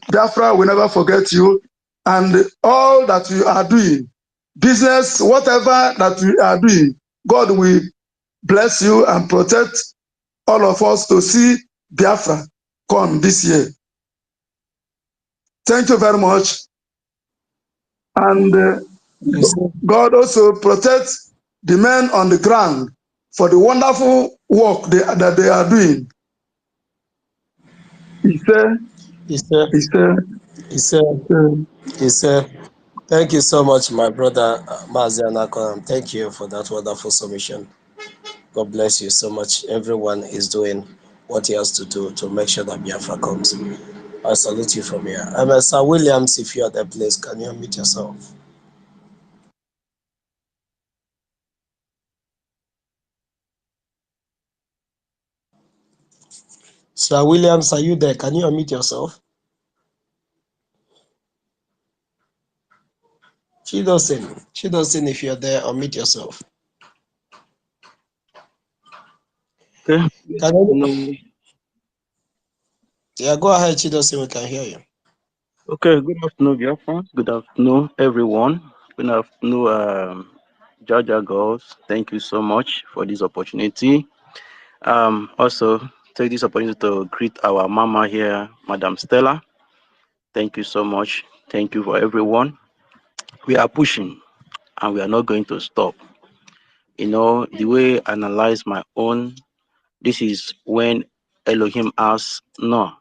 Biafra will never forget you. And all that you are doing, business, whatever that you are doing, God will bless you and protect all of us to see Biafra come this year. Thank you very much. And God also protects the men on the ground for the wonderful work that they are doing. He said, thank you so much, my brother Mazi Anakonam. Thank you for that wonderful submission. God bless you so much. Everyone is doing what he has to do to make sure that Biafra comes. I salute you from here. Sir Williams, if you are there, please, can you unmute yourself? Sir Williams, are you there? Can you unmute yourself? Chidosin, if you're there, unmute yourself. Okay. Yeah, go ahead, Chidosin, we can hear you. Okay, good afternoon, Biafra. Good afternoon, everyone. Good afternoon, Jaja girls. Thank you so much for this opportunity. Also, take this opportunity to greet our mama here, Madam Stella. Thank you so much. Thank you for everyone. We are pushing, and we are not going to stop. The way I analyze my own, this is when Elohim asks Noah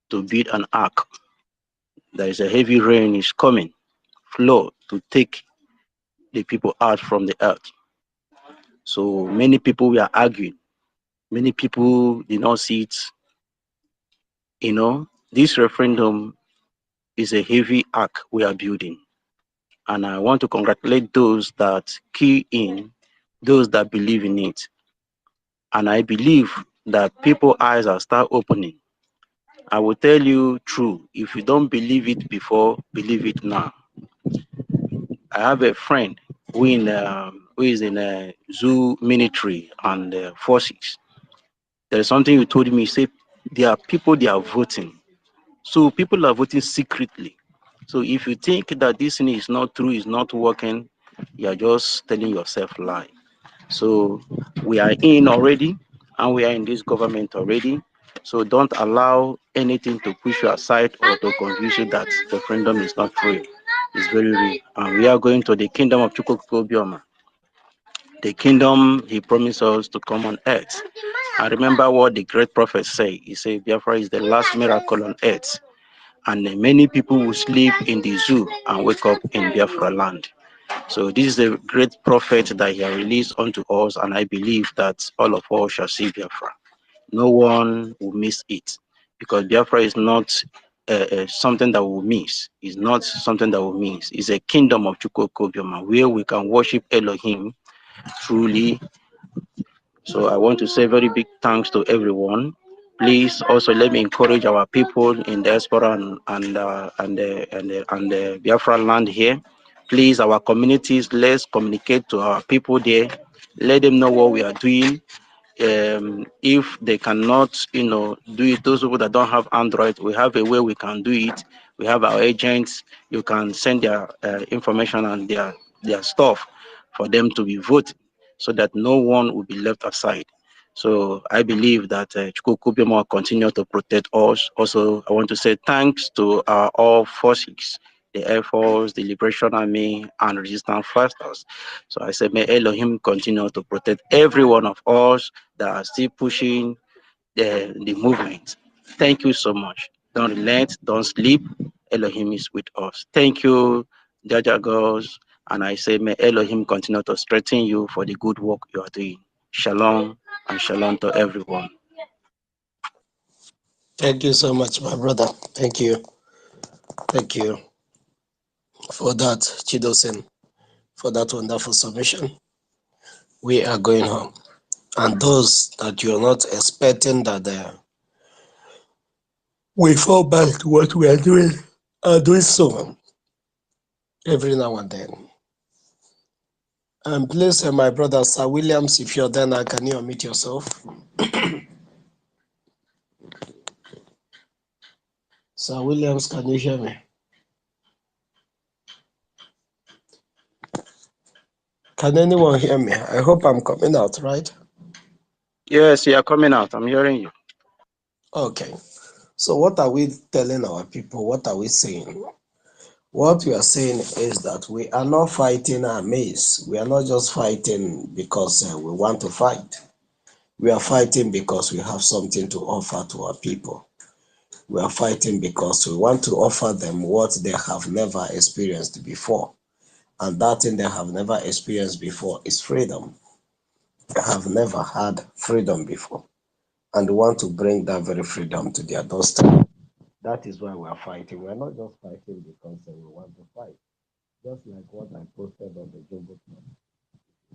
to build an ark. There is a heavy rain is coming, flow to take the people out from the earth. So many people were arguing. Many people did not see it. This referendum is a heavy ark we are building. And I want to congratulate those that key in, those that believe in it. And I believe that people's eyes are start opening. I will tell you true. If you don't believe it before, believe it now. I have a friend who is in a zoo military and forces. There is something you told me. Say there are people they are voting. So people are voting secretly. So if you think that this thing is not true, is not working, you are just telling yourself lie. So we are in already, and we are in this government already. So don't allow anything to push you aside or to convince you that the referendum is not free. It's very real. And we are going to the kingdom of Chukwuka. The kingdom he promised us to come on earth. I remember what the great prophet said. He said Biafra is the last miracle on earth. And many people will sleep in the zoo and wake up in Biafra land. So this is the great prophet that he has released unto us, and I believe that all of us shall see Biafra. No one will miss it, because Biafra is not something that we'll miss. It's not something that we'll miss. It's a kingdom of Chukwukobioma where we can worship Elohim truly. So I want to say very big thanks to everyone. Please also let me encourage our people in diaspora and the Biafra land here. Please, our communities, let's communicate to our people there. Let them know what we are doing. If they cannot, do it, those people that don't have Android, we have a way we can do it. We have our agents. You can send their information and their stuff for them to be voted, so that no one will be left aside. So I believe that Chukwukobioma will continue to protect us. Also, I want to say thanks to our all forces, the Air Force, the Liberation Army, and Resistance Fighters. So I say, may Elohim continue to protect every one of us that are still pushing the movement. Thank you so much. Don't relent, don't sleep. Elohim is with us. Thank you, Jaja girls. And I say, may Elohim continue to strengthen you for the good work you are doing. Shalom and shalom to everyone. Thank you so much, my brother. Thank you. Thank you for that, Chidosin, for that wonderful submission. We are going home. And those that you're not expecting that we fall back to what we are doing so every now and then. And please, my brother, Sir Williams, if you're there now, can you unmute yourself? Sir Williams, can you hear me? Can anyone hear me? I hope I'm coming out, right? Yes, you are coming out. I'm hearing you. Okay. So what are we telling our people? What are we saying? What we are saying is that we are not fighting our maze. We are not just fighting because we want to fight. We are fighting because we have something to offer to our people. We are fighting because we want to offer them what they have never experienced before. And that thing they have never experienced before is freedom. They have never had freedom before. And we want to bring that very freedom to their doorstep. That is why we are fighting. We are not just fighting because we want to fight. Just like what I posted on the Jogo Club.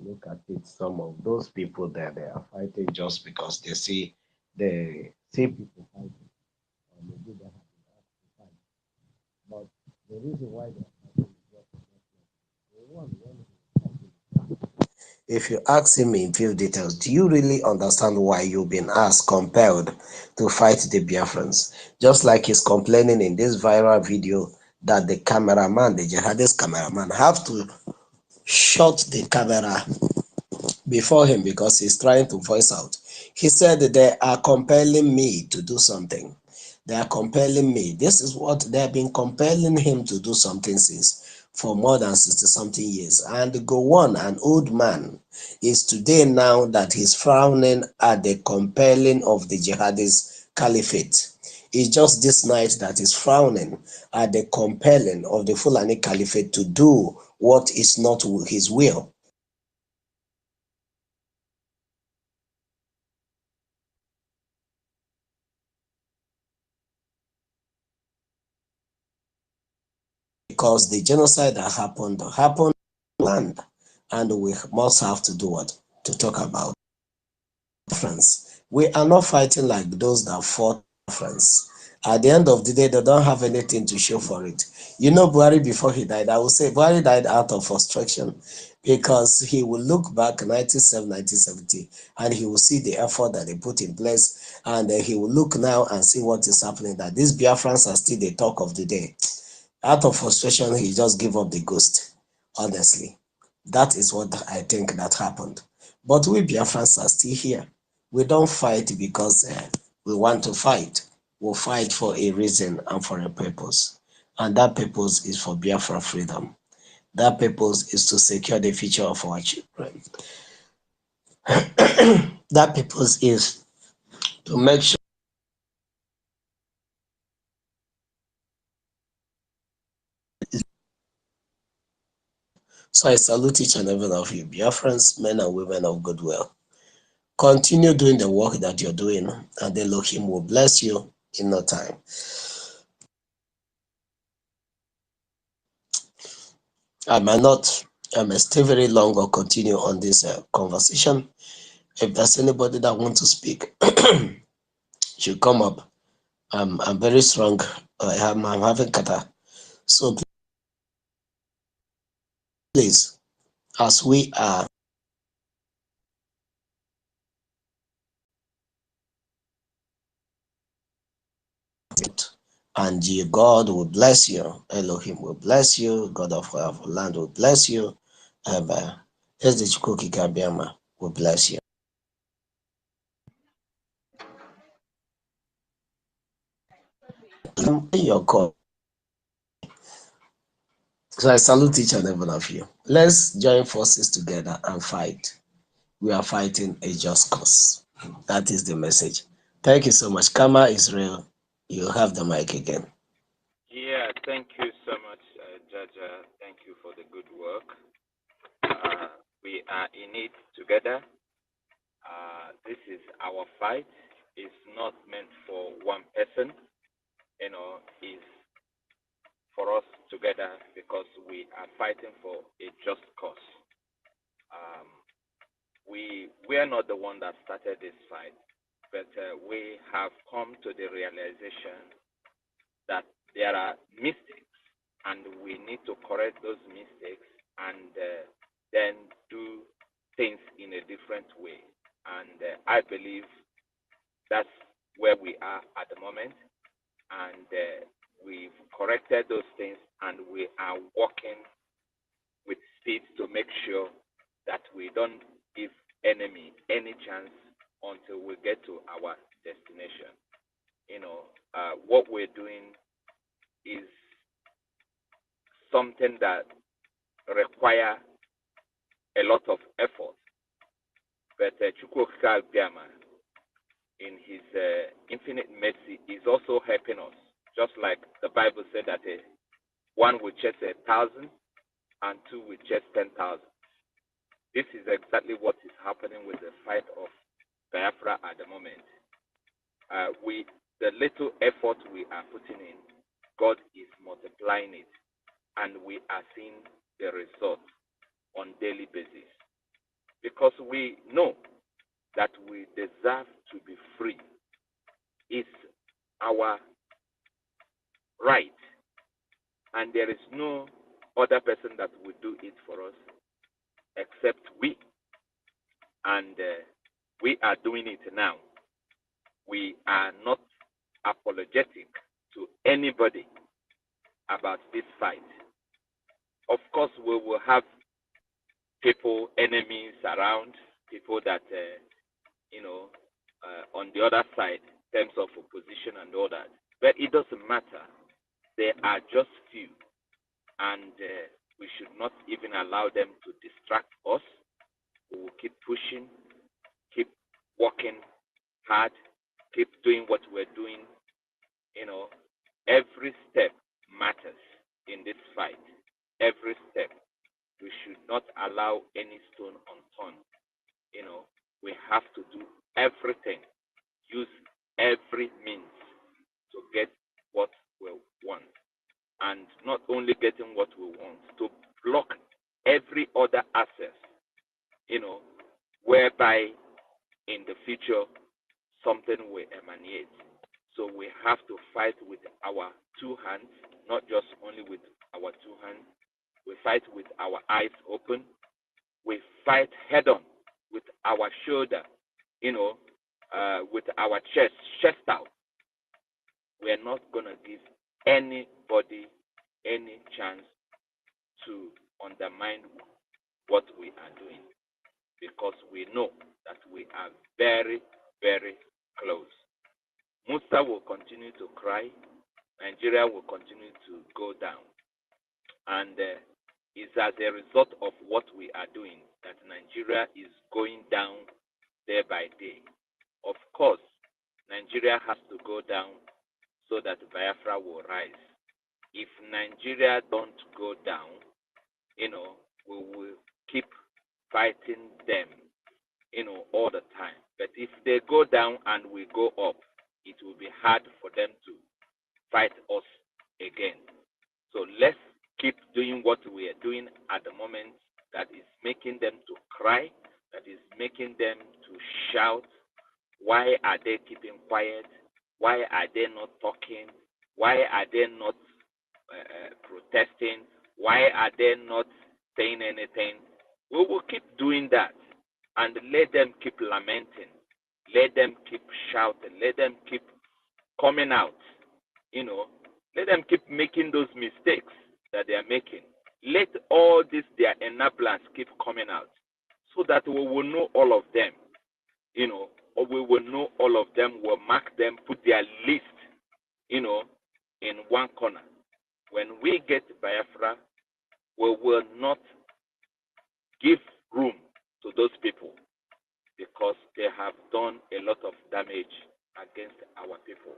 Look at it, some of those people there, they are fighting just because they see people fighting. Or maybe they have been asked to fight. But the reason why they are fighting is just if you ask him in few details, do you really understand why you've been asked, compelled to fight the Biafrans? Just like he's complaining in this viral video that the cameraman, the jihadist cameraman, have to shut the camera before him because he's trying to voice out. He said that they are compelling me to do something. They are compelling me. This is what they have been compelling him to do something since for more than 60-something years. And go on, an old man, is today now that he's frowning at the compelling of the jihadist caliphate. It's just this night that he's frowning at the compelling of the Fulani caliphate to do what is not his will. Because the genocide that happened in land, and we must have to do what? To talk about difference. We are not fighting like those that fought France. At the end of the day, they don't have anything to show for it. You know, Buhari, before he died, I would say Buhari died out of frustration because he will look back 1970, and he will see the effort that they put in place, and he will look now and see what is happening, that these Biafrans are still the talk of the day. Out of frustration, he just gave up the ghost, honestly. That is what I think that happened. But we Biafrans are still here. We don't fight because we want to fight. We fight for a reason and for a purpose. And that purpose is for Biafra freedom. That purpose is to secure the future of our children. That purpose is to make sure. So I salute each and every one of you, Biafrans, men and women of goodwill. Continue doing the work that you're doing, and Elohim will bless you in no time. I might not stay very long or continue on this conversation. If there's anybody that wants to speak, should come up. I'm very strong. I'm having kata. So please, as we are, and you, God will bless you. Elohim will bless you. God of our land will bless you. As the Chukwuki Kabiama will bless you. Your call. So I salute each and every one of you. Let's join forces together and fight. We are fighting a just cause. That is the message. Thank you so much. Kama Israel, you have the mic again. Yeah, thank you so much, Jaja. Thank you for the good work. We are in it together. This is our fight. It's not meant for one person, it's for us together because we are fighting for a just cause. We are not the one that started this fight, but we have come to the realization that there are mistakes and we need to correct those mistakes and then do things in a different way. And I believe that's where we are at the moment. And we've corrected those things and we are working with speed to make sure that we don't give enemy any chance until we get to our destination. What we're doing is something that require a lot of effort. But Chukwuka Biama, in his infinite mercy, is also helping us. Just like the Bible said that one will chase 1,000 and two will chase 10,000. This is exactly what is happening with the fight of Biafra at the moment. The little effort we are putting in, God is multiplying it, and we are seeing the result on daily basis. Because we know that we deserve to be free. It's our right, and there is no other person that will do it for us except we. And we are doing it now. We are not apologetic to anybody about this fight. Of course, we will have people, enemies around, people that, on the other side, in terms of opposition and all that. But it doesn't matter. They are just few. And we should not even allow them to distract us. We will keep pushing, keep working hard, keep doing what we're doing. Every step matters in this fight. Every step. We should not allow any stone unturned. We have to do everything, use every means to get what we want. And not only getting what we want, to block every other access, whereby in the future something will emanate. So we have to fight with our two hands, not just only with our two hands. We fight with our eyes open. We fight head on with our shoulder, with our chest out. We are not going to give anybody any chance to undermine what we are doing, because we know that we are very, very close. Musa will continue to cry. Nigeria will continue to go down. And it's as a result of what we are doing that Nigeria is going down day by day. Of course, Nigeria has to go down so that Biafra will rise. If Nigeria don't go down, we will keep fighting them, all the time. But if they go down and we go up, it will be hard for them to fight us again. So let's keep doing what we are doing at the moment that is making them to cry, that is making them to shout? Why are they keeping quiet? Why are they not talking? Why are they not protesting? Why are they not saying anything? We will keep doing that and let them keep lamenting. Let them keep shouting. Let them keep coming out. You know, let them keep making those mistakes that they are making. Let all this, their enablers, keep coming out so that we will know all of them. You know, or we will know all of them, will mark them, put their list, you know, in one corner. When we get Biafra, we will not give room to those people because they have done a lot of damage against our people.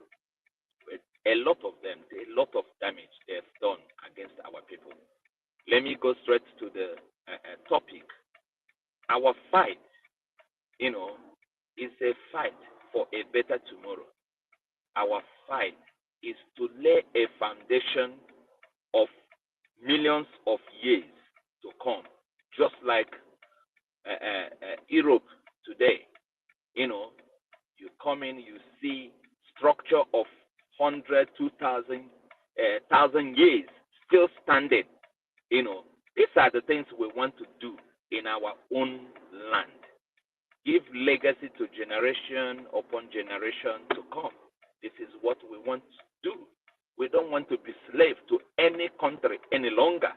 A lot of them, a lot of damage they have done against our people. Let me go straight to the topic. Our fight, you know, is a fight for a better tomorrow. Our fight is to lay a foundation of millions of years to come, just like Europe today. You know, you come in, you see structure of 100, 2,000, 1,000 years still standing. You know, these are the things we want to do in our own land. Give legacy to generation upon generation to come. This is what we want to do. We don't want to be slave to any country any longer.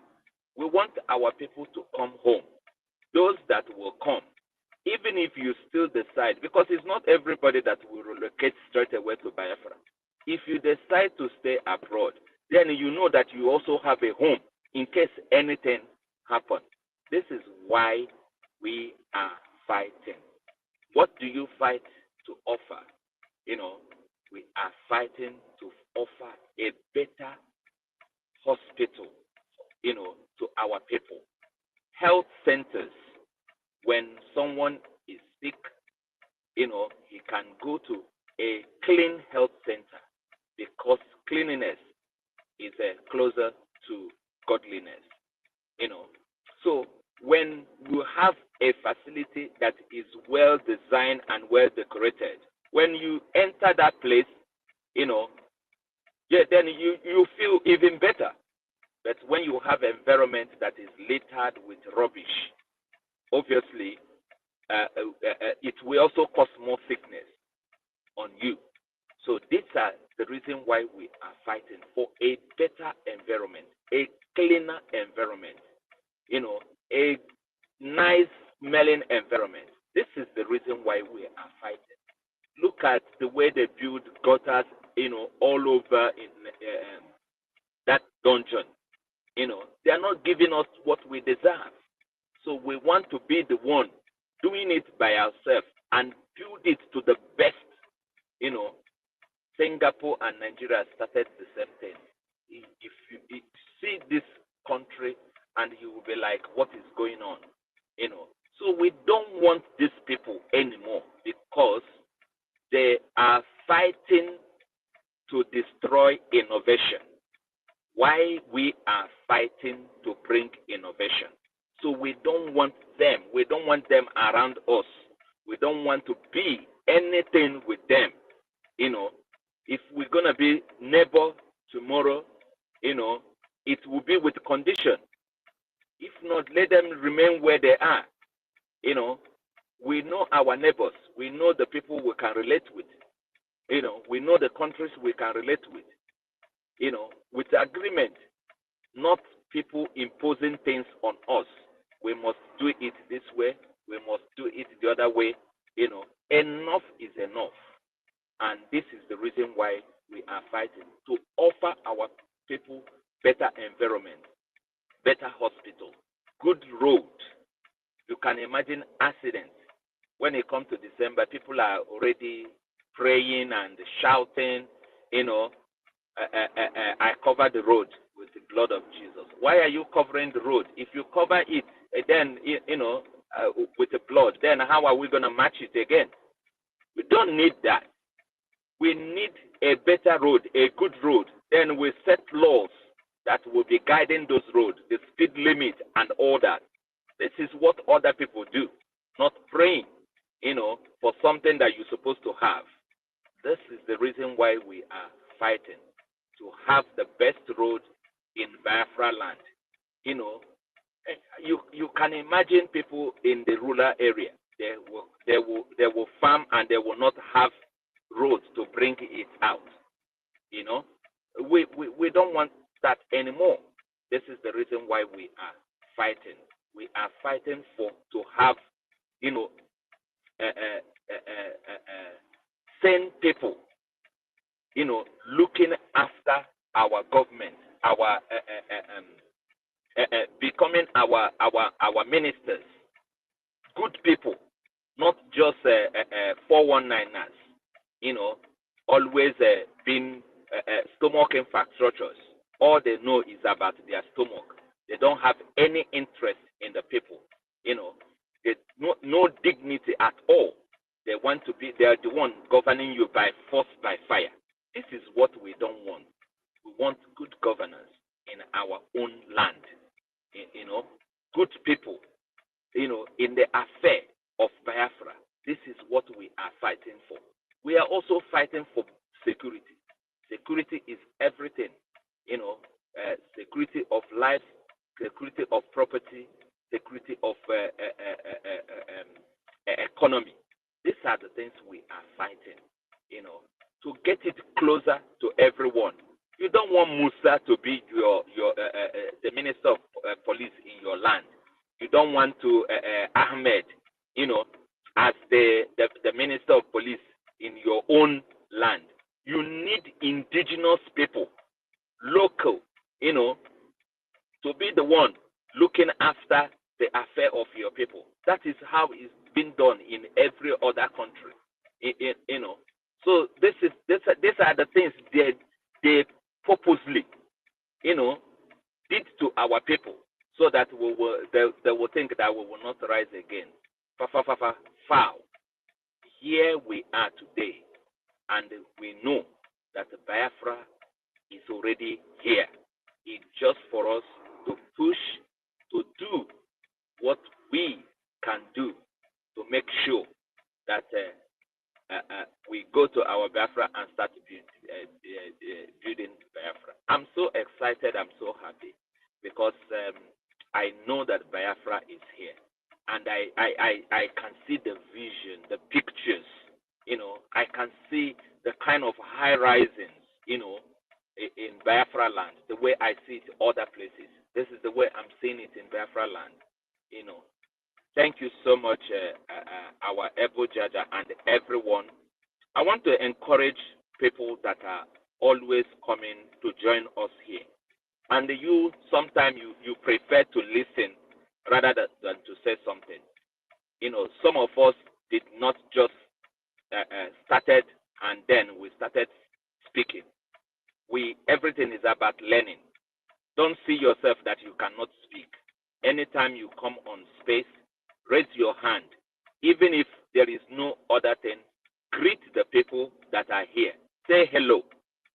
We want our people to come home. Those that will come, even if you still decide, because it's not everybody that will relocate straight away to Biafra. If you decide to stay abroad, then you know that you also have a home in case anything happens. This is why we are fighting. What do you fight to offer? You know, we are fighting to offer a better hospital, you know, to our people. Health centers, when someone is sick, you know, he can go to a clean health center because cleanliness is closer to godliness, you know. So when you have a facility that is well designed and well decorated, when you enter that place, you know, yeah, then you feel even better. But when you have an environment that is littered with rubbish, obviously, it will also cause more sickness on you. So these are the reason why we are fighting for a better environment, a cleaner environment, you know, a nice smelling environment. This is the reason why we are fighting. Look at the way they build gutters, you know, all over in that dungeon. You know, they are not giving us what we deserve. So we want to be the one doing it by ourselves and build it to the best. You know, Singapore and Nigeria started the same thing. If you see this country and you will be like, what is going on? You know, so we don't want these people anymore because they are fighting to destroy innovation. Why we are fighting to bring innovation? So we don't want them. We don't want them around us. We don't want to be anything with them. You know, if we're gonna be neighbor tomorrow, you know, it will be with condition. If not, let them remain where they are. You know, we know our neighbors. We know the people we can relate with. You know, we know the countries we can relate with. You know, with agreement, not people imposing things on us. We must do it this way. We must do it the other way. You know, enough is enough. And this is the reason why we are fighting, to offer our people better environment, better hospital, good road. You can imagine accidents. When it comes to December, people are already praying and shouting, you know, I cover the road with the blood of Jesus. Why are you covering the road? If you cover it, then, you know, with the blood, then how are we going to match it again? We don't need that. We need a better road, a good road. Then we set laws that will be guiding those roads, the speed limit and all that. This is what other people do, not praying, for something that you're supposed to have. This is the reason why we are fighting to have the best road in Biafra land. You can imagine people in the rural area. They will farm and they will not have roads to bring it out. We don't want that anymore. This is the reason why we are fighting. We are fighting to have sane people, looking after our government, our becoming our ministers, good people, not just 419ers, always being stomach infrastructures. All they know is about their stomach. They don't have any interest in the people. They no dignity at all. They are the one governing you by force, by fire. This is what we don't want. We want good governance in our own land. Good people, in the affair of Biafra. This is what we are fighting for. We are also fighting for security. Security is everything. Security of life, security of property, security of economy. These are the things we are fighting, to get it closer to everyone. You don't want Musa to be the minister of police in your land. You don't want to Ahmed, as the minister of police in your own land. You need indigenous people, local, to be the one looking after the affair of your people. That is how it's been done in every other country. So these are the things they purposely, did to our people, so that they will think that we will not rise again. Foul. Here we are today, and we know that Biafra is already here. It's just for us to push, to do what we can do to make sure that we go to our Biafra and start building Biafra. I'm so excited, I'm so happy, because I know that Biafra is here. And I can see the vision, the pictures, I can see the kind of high risings, in Biafra land, the way I see it other places. This is the way I'm seeing it in Biafra land, Thank you so much, our Ebo Jaja and everyone. I want to encourage people that are always coming to join us here. And you, sometimes you prefer to listen rather than to say something. Some of us did not just started and then we started speaking. Everything is about learning. Don't see yourself that you cannot speak. Anytime you come on space, raise your hand. Even if there is no other thing, greet the people that are here. Say hello.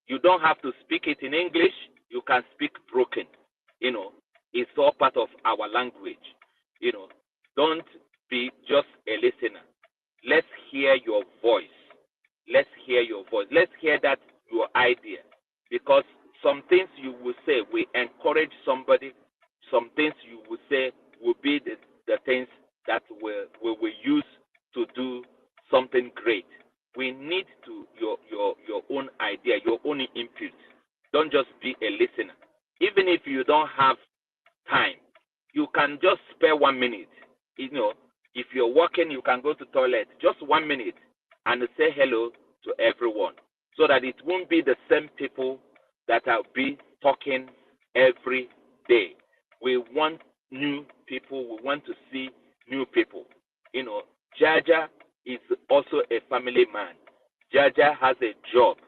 You don't have to speak it in English. You can speak broken. It's all part of our language. Don't be just a listener. Let's hear your voice. Let's hear your voice. Let's hear that your idea. Because some things you will say will encourage somebody. Some things you will say will be the things that we will use to do something great. We need your own idea, your own input. Don't just be a listener. Even if you don't have time, you can just spare 1 minute. If you're working, you can go to toilet, just 1 minute, and say hello to everyone, so that it won't be the same people that will be talking every day. We want new people. We want to see new people. Jaja is also a family man. Jaja has a job,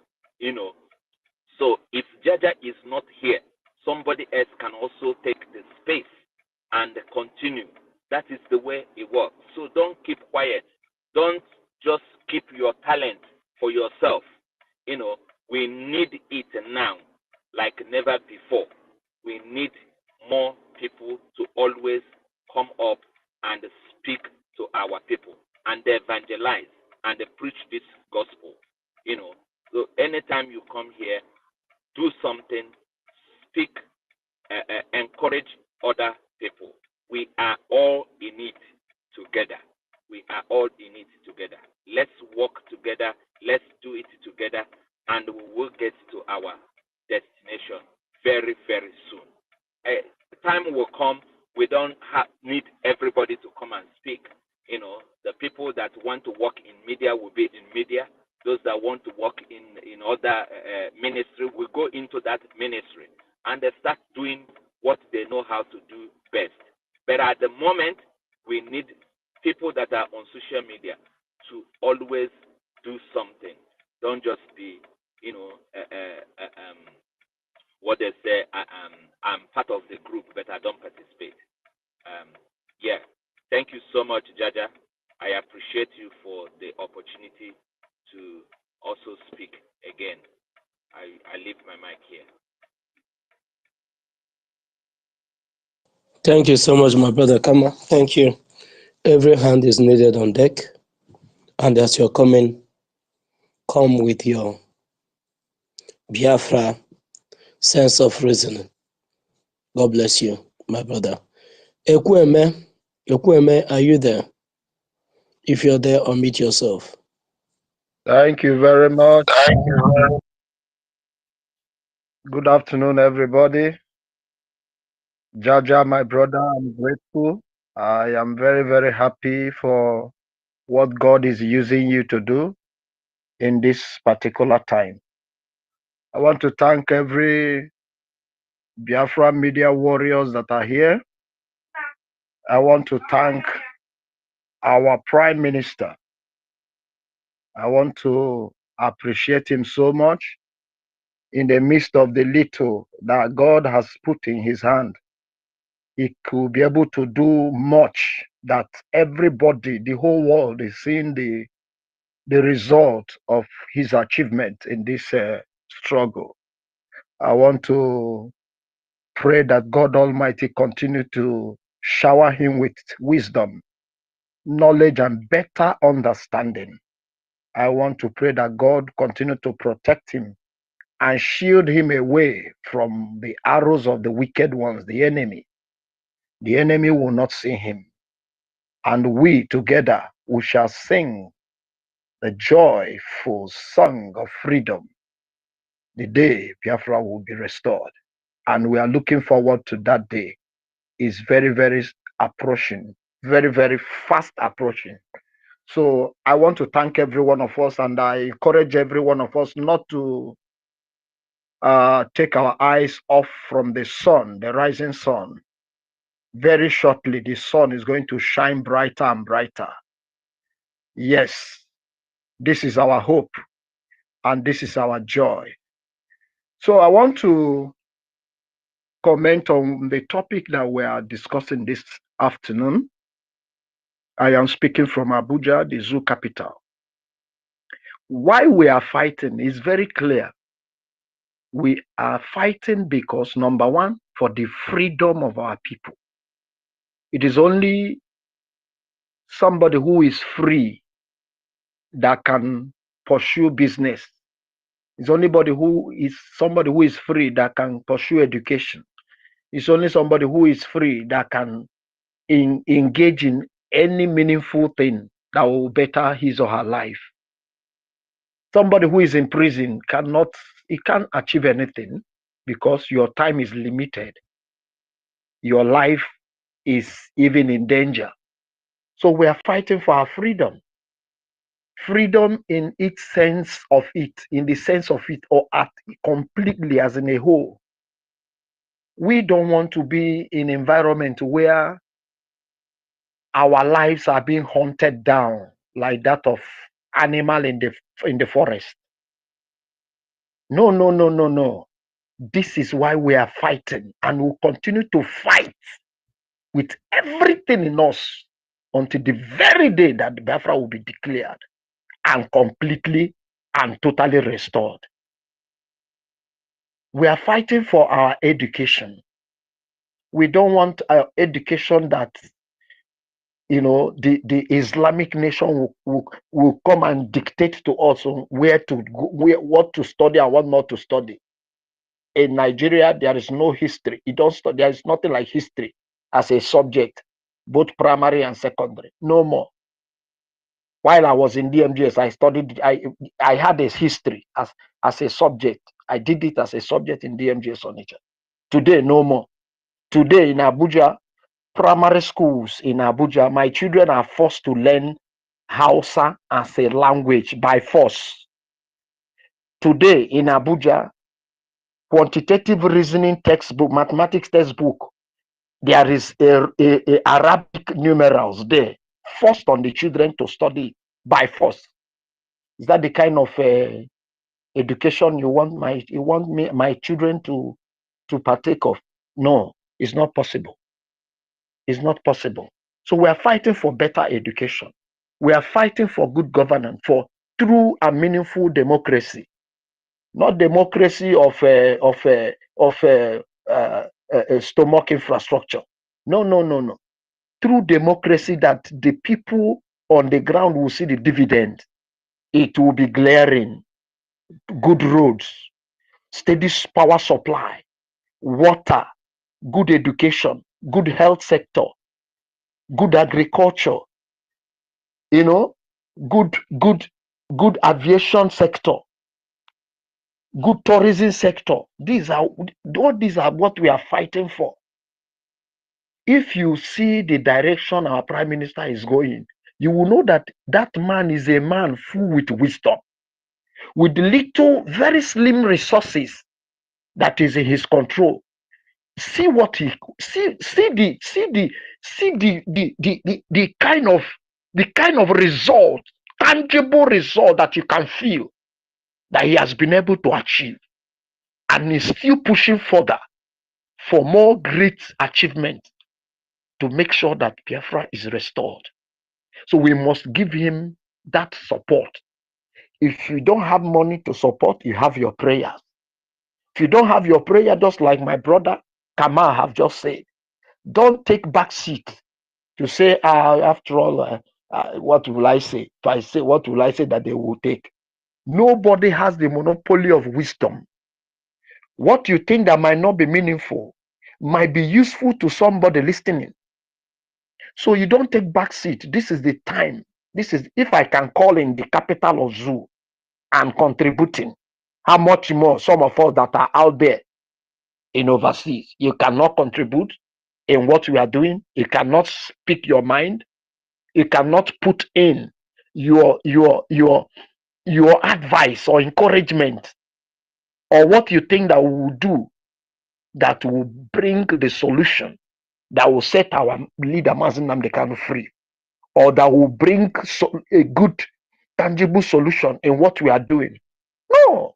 So if Jaja is not here, somebody else can also take the space and continue. That is the way it works. So don't keep quiet. Don't just keep your talent for yourself. We need it now like never before. something, speak, encourage other people. We are all in it together. We are all in it together. Let's work together. Let's do it together, and we will get to our destination very, very soon. The time will come. We don't need everybody to come and speak. You know, the people that want to work in media will be in media. Those that want to work in other ministry will go into that ministry, and they start doing what they know how to do best. But at the moment, we need people that are on social media to always do something. Don't just be, you know, what they say, I'm part of the group, but I don't participate. Yeah. Thank you so much, Jaja. I appreciate you for the opportunity to also speak again. I leave my mic here. Thank you so much, my brother Kama. Thank you. Every hand is needed on deck. And as you're coming, come with your Biafra sense of reasoning. God bless you, my brother. Ekweme, are you there? If you're there, unmute yourself. Thank you very much. Good afternoon, everybody. Jaja, my brother, I'm grateful. I am very, very happy for what God is using you to do in this particular time. I want to thank every Biafra media warriors that are here. I want to thank our Prime Minister. I want to appreciate him so much in the midst of the little that God has put in his hand. He could be able to do much that everybody, the whole world is seeing the result of his achievement in this struggle. I want to pray that God Almighty continue to shower him with wisdom, knowledge, and better understanding. I want to pray that God continue to protect him and shield him away from the arrows of the wicked ones, the enemy. The enemy will not see him. And we together, we shall sing the joyful song of freedom. The day Biafra will be restored. And we are looking forward to that day. It's very, very approaching, very, very fast approaching. So I want to thank every one of us, and I encourage every one of us not to take our eyes off from the sun, the rising sun. Very shortly, the sun is going to shine brighter and brighter. Yes, this is our hope, and this is our joy. So I want to comment on the topic that we are discussing this afternoon. I am speaking from Abuja, the zoo capital. Why we are fighting is very clear. We are fighting because, number one, for the freedom of our people. It is only somebody who is free that can pursue business. It's only somebody who is free that can pursue education. It's only somebody who is free that can engage in any meaningful thing that will better his or her life. Somebody who is in prison can't achieve anything because your time is limited. Your life is even in danger. So we are fighting for our freedom. Freedom in its sense of it, in the sense of it, or at completely as in a whole. We don't want to be in an environment where our lives are being hunted down like that of animal in the forest. No, no, no, no, no. This is why we are fighting, and we'll continue to fight with everything in us until the very day that the Biafra will be declared and completely and totally restored. We are fighting for our education. We don't want our education that, you know, the Islamic nation will come and dictate to us where to go, what to study and what not to study. in Nigeria, there is no history. There is nothing like history as a subject, both primary and secondary. No more. While I was in DMGS, I studied, I had a history as a subject. I did it as a subject in DMGS on nature. Today, no more. Today in Abuja, primary schools in Abuja, my children are forced to learn Hausa as a language by force. Today in Abuja, quantitative reasoning textbook, mathematics textbook, there is a Arabic numerals there, forced on the children to study by force. Is that the kind of education you want my children to partake of? No, it's not possible. It's not possible. So we are fighting for better education. We are fighting for good governance, for true and meaningful democracy, not democracy of stomach infrastructure. No. True democracy that the people on the ground will see the dividend. It will be glaring. Good roads, steady power supply, water, good education, good health sector, good agriculture, good aviation sector, good tourism sector. These are what we are fighting for. If you see the direction our prime minister is going, you will know that that man is a man full with wisdom, with little, very slim resources that is in his control. See what he the kind of result, tangible result that you can feel that he has been able to achieve, and he's still pushing further for more great achievement to make sure that Biafra is restored. So we must give him that support. If you don't have money to support, you have your prayers. If you don't have your prayer, just like my brother Kamal have just said, don't take back seat to say, after all, what will I say? If I say, what will I say that they will take? Nobody has the monopoly of wisdom. What you think that might not be meaningful might be useful to somebody listening. So you don't take back seat. This is the time. This is, if I can call in the capital of Zoo and contributing, how much more some of us that are out there in overseas, you cannot contribute in what we are doing. You cannot speak your mind. You cannot put in your advice or encouragement, or what you think that we will do that will bring the solution that will set our leader Mazi Nnamdi Kanu free, or that will bring a good tangible solution in what we are doing. No,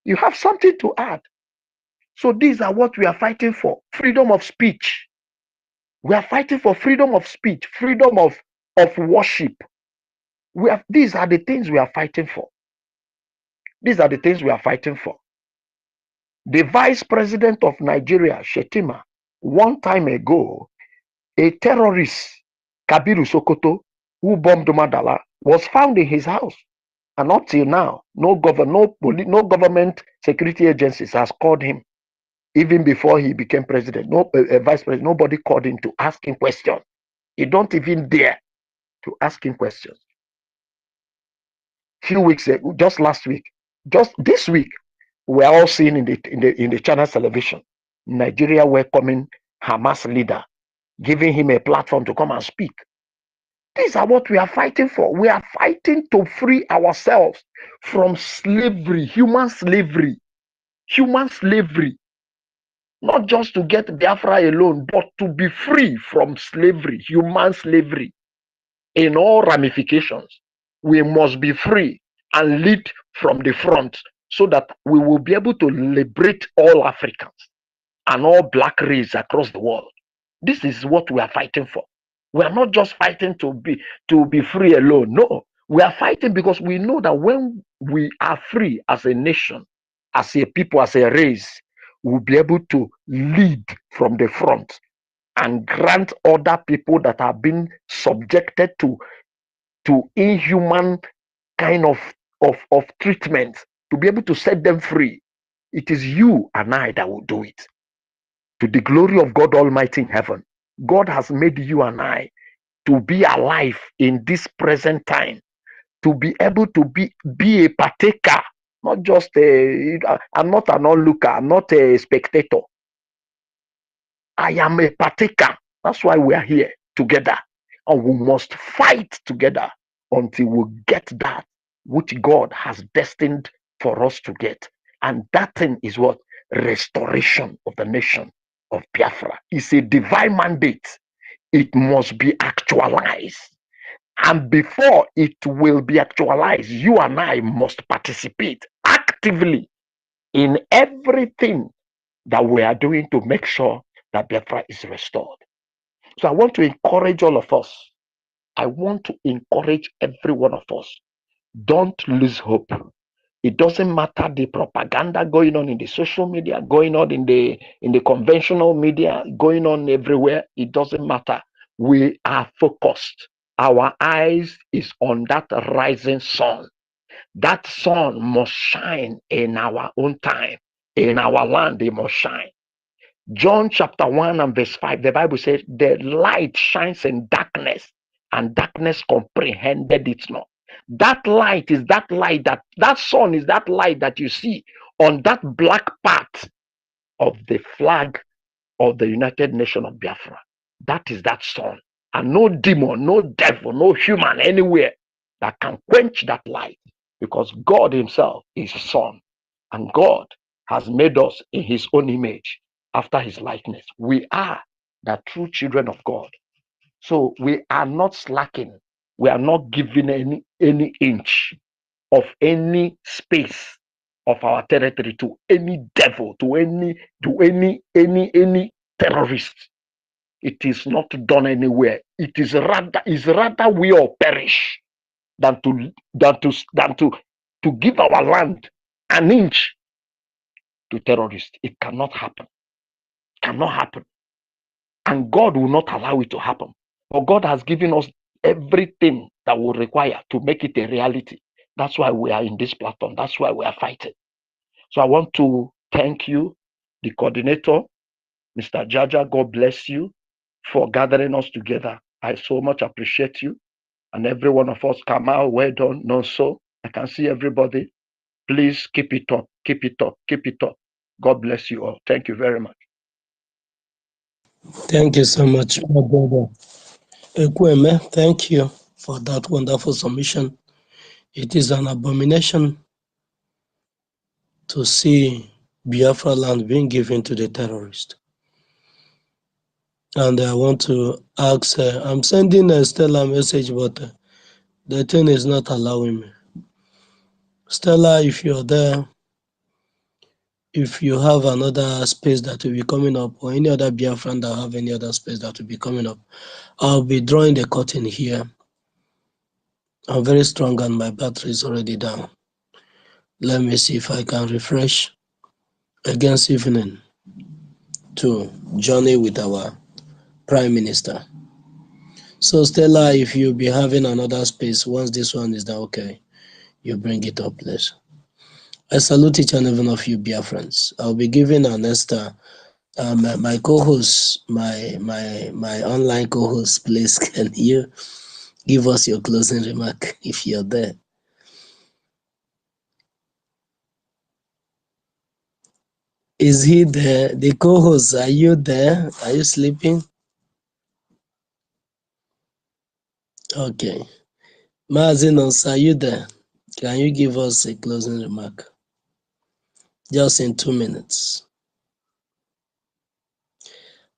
you have something to add. So these are what we are fighting for: freedom of speech. We are fighting for freedom of speech, freedom of worship. These are the things we are fighting for. These are the things we are fighting for. The vice president of Nigeria, Shetima, one time ago, a terrorist, Kabiru Sokoto, who bombed Madala, was found in his house. And up till now, no government security agencies has called him. Even before he became president, vice president, nobody called him to ask him questions. He don't even dare to ask him questions. Few weeks ago, just last week, just this week, we're all seeing in the channel television, Nigeria welcoming Hamas leader, giving him a platform to come and speak. These are what we are fighting for. We are fighting to free ourselves from slavery, human slavery. Not just to get Biafra alone, but to be free from slavery, human slavery, in all ramifications. We must be free and lead from the front so that we will be able to liberate all Africans and all black race across the world. This is what we are fighting for. We are not just fighting to be free alone. No, we are fighting because we know that when we are free as a nation, as a people, as a race, we'll be able to lead from the front and grant other people that have been subjected to inhuman kind of treatment, to be able to set them free It is you and I that will do it. To the glory of God Almighty in heaven, God has made you and I to be alive in this present time, to be able to be a partaker, not just I'm not an onlooker, I'm not a spectator. I am a partaker. That's why we are here together. And we must fight together until we get that which God has destined for us to get. And that thing is what? Restoration of the nation of Biafra. It's a divine mandate. It must be actualized. And before it will be actualized, you and I must participate actively in everything that we are doing to make sure that Biafra is restored. So I want to encourage all of us. I want to encourage every one of us. Don't lose hope. It doesn't matter the propaganda going on in the social media, going on in the conventional media, going on everywhere. It doesn't matter. We are focused. Our eyes is on that rising sun. That sun must shine in our own time. In our land, it must shine. John chapter 1 and verse 5, the Bible says, the light shines in darkness, and darkness comprehended it not. That light is that light, that sun is that light that you see on that black part of the flag of the United Nation of Biafra. That is that sun. And no demon, no devil, no human anywhere that can quench that light, because God himself is sun, and God has made us in his own image, after his likeness. We are the true children of God. So we are not slacking. We are not giving any inch of any space of our territory to any devil, to any terrorist. It is not done anywhere. It is rather we all perish than to give our land an inch to terrorists. It cannot happen. Cannot happen. And God will not allow it to happen. But God has given us everything that we require to make it a reality. That's why we are in this platform. That's why we are fighting. So I want to thank you, the coordinator, Mr. Jaja. God bless you for gathering us together. I so much appreciate you. And every one of us, Kamal, well done, no so. I can see everybody. Please keep it up, keep it up, keep it up. God bless you all. Thank you very much. Thank you so much, my brother. Ekweme, thank you for that wonderful submission. It is an abomination to see Biafra land being given to the terrorist. And I want to ask, I'm sending Stella a message, but the thing is not allowing me. Stella, if you're there, if you have another space that will be coming up, or any other Biafran that have any other space that will be coming up, I'll be drawing the curtain here. I'm very strong and my battery is already down. Let me see if I can refresh against evening to journey with our Prime Minister. So Stella, if you'll be having another space, once this one is done, okay, you bring it up, please. I salute each and every one of you, Biafrans. I'll be giving Anesta, my co-host, my online co-host, please, can you give us your closing remark if you're there? Is he there? The co-host, are you there? Are you sleeping? Okay. Mazinos, are you there? Can you give us a closing remark? Just in 2 minutes.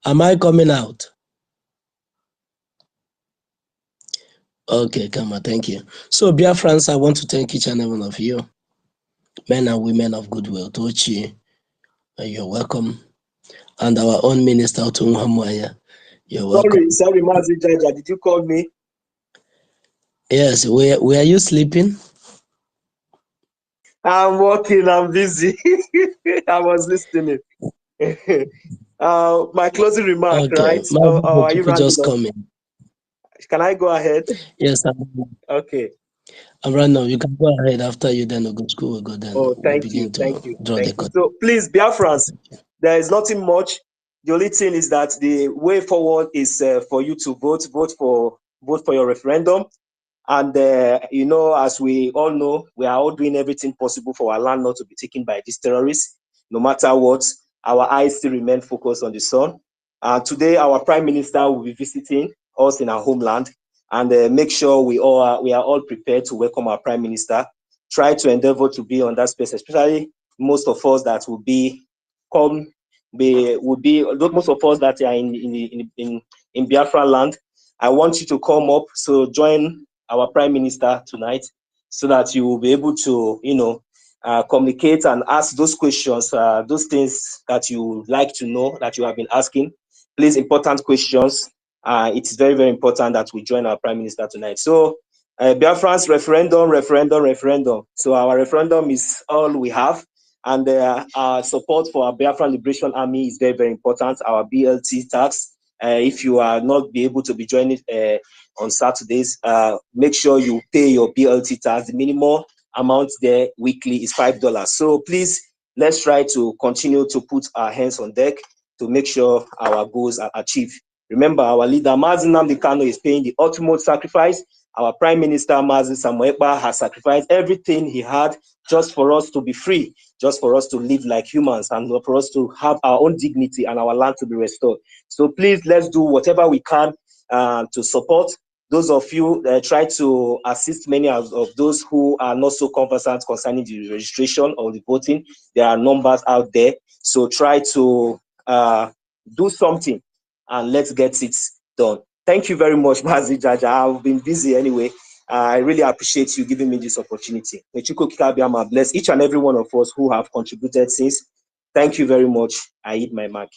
Am I coming out? Okay, Kama, thank you. So, Biafrans, I want to thank each and every one of you, men and women of goodwill. Tochi, you're welcome. And our own minister, Otunhamwaya, you're welcome. Sorry, Mazi Jaja, did you call me? Yes, were you sleeping? I'm working, I'm busy. I was listening. My closing remark, Okay, right? Are you people rounding just up? coming. Can I go ahead? Yes, Okay. And right now, you can go ahead after you, then we'll go school, we'll go, then Oh, we'll thank begin you, to draw the thank you. curtain. So please, Biafrans, there is nothing much. The only thing is that the way forward is for you to vote for your referendum. And you know, as we all know, we are all doing everything possible for our land not to be taken by these terrorists. No matter what, our eyes still remain focused on the sun. Today, our Prime Minister will be visiting us in our homeland, and make sure we are all prepared to welcome our Prime Minister. Try to endeavor to be on that space, especially most of us that will be most of us that are in Biafra land. I want you to come up, so join our Prime Minister tonight, so that you will be able to, communicate and ask those questions, those things that you like to know that you have been asking. Please, important questions. It is very, very important that we join our Prime Minister tonight. So, Biafran's referendum. So our referendum is all we have. And our support for our Biafra Liberation Army is very, very important. Our BLT tax, if you are not be able to be joining on Saturdays, make sure you pay your BLT tax. The minimum amount there weekly is $5. So please, let's try to continue to put our hands on deck to make sure our goals are achieved. Remember, our leader, Mazi Nnamdi Kanu, is paying the ultimate sacrifice. Our Prime Minister, Mazi Samuel Ekpa, has sacrificed everything he had just for us to be free, just for us to live like humans, and for us to have our own dignity and our land to be restored. So please, let's do whatever we can to support. Those of you try to assist many of those who are not so conversant concerning the registration or the voting. There are numbers out there. So try to do something, and let's get it done. Thank you very much, Mazi Jaja. I've been busy anyway. I really appreciate you giving me this opportunity. May Chukwu Okike Abiama bless each and every one of us who have contributed since. Thank you very much. I eat my mark.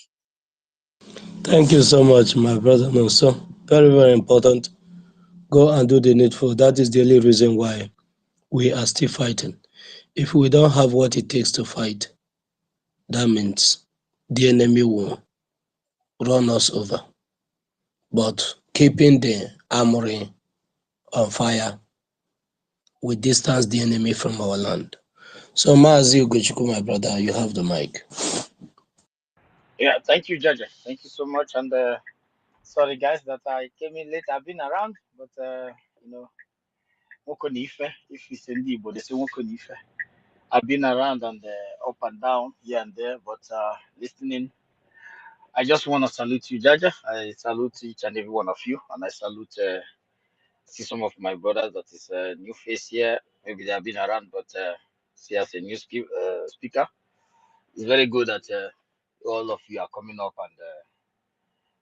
Thank you so much, my brother. No, so very, very important. Go and do the needful. That is the only reason why we are still fighting. If we don't have what it takes to fight, that means the enemy will run us over. But keeping the armory on fire will distance the enemy from our land. So, Mazi Ugochukwu, my brother, you have the mic. Yeah, thank you, Jaja. Thank you so much. And sorry, guys, that I came in late. I've been around, but you know, Wokonife, if it's in the but they say Wokonife. I've been around and up and down here and there, but listening. I just want to salute you, Jaja. I salute each and every one of you, and I salute see some of my brothers that is a new face here. Maybe they have been around, but see as a new speaker. It's very good that all of you are coming up and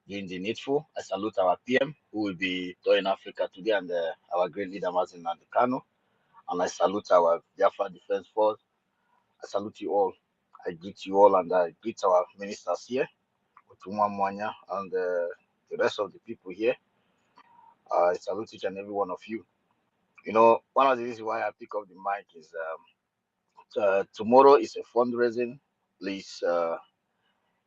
doing the needful. I salute our PM who will be touring Africa today, and our great leader Mazi Nnamdi Kanu. And I salute our Biafra Defense Force. I salute you all. I greet you all, and I greet our ministers here, Otumwa Mwanya, and the rest of the people here. I salute each and every one of you. You know, one of the reasons why I pick up the mic is tomorrow is a fundraising. Please,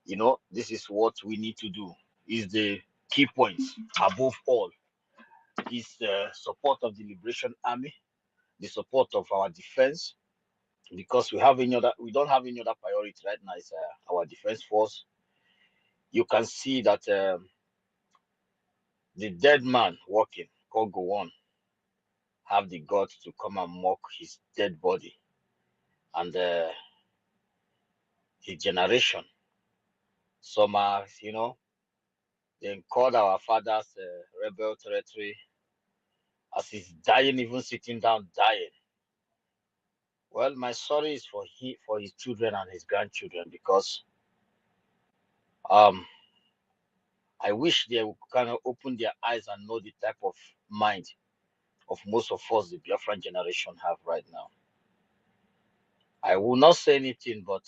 you know, this is what we need to do. Is the key points above all is the support of the Liberation Army, the support of our defense, because we don't have any other priority right now. It's our defense force. You can see that the dead man walking, called go on, have the guts to come and mock his dead body, and his generation. Some are, you know, they called our fathers rebel territory as he's dying, even sitting down, dying. Well, my sorry is for his children and his grandchildren, because I wish they would kind of open their eyes and know the type of mind of most of us, the Biafran generation, have right now. I will not say anything, but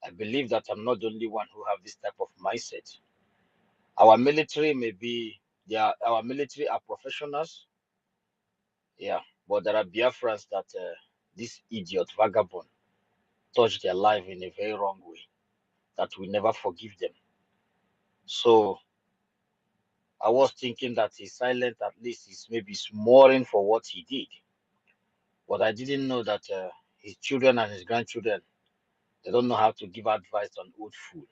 I believe that I'm not the only one who have this type of mindset. Our military our military are professionals, yeah, but there are Biafrans that this idiot vagabond touched their life in a very wrong way that we never forgive them. So I was thinking that he's silent, at least he's maybe smoring for what he did. But I didn't know that his children and his grandchildren, they don't know how to give advice on old food.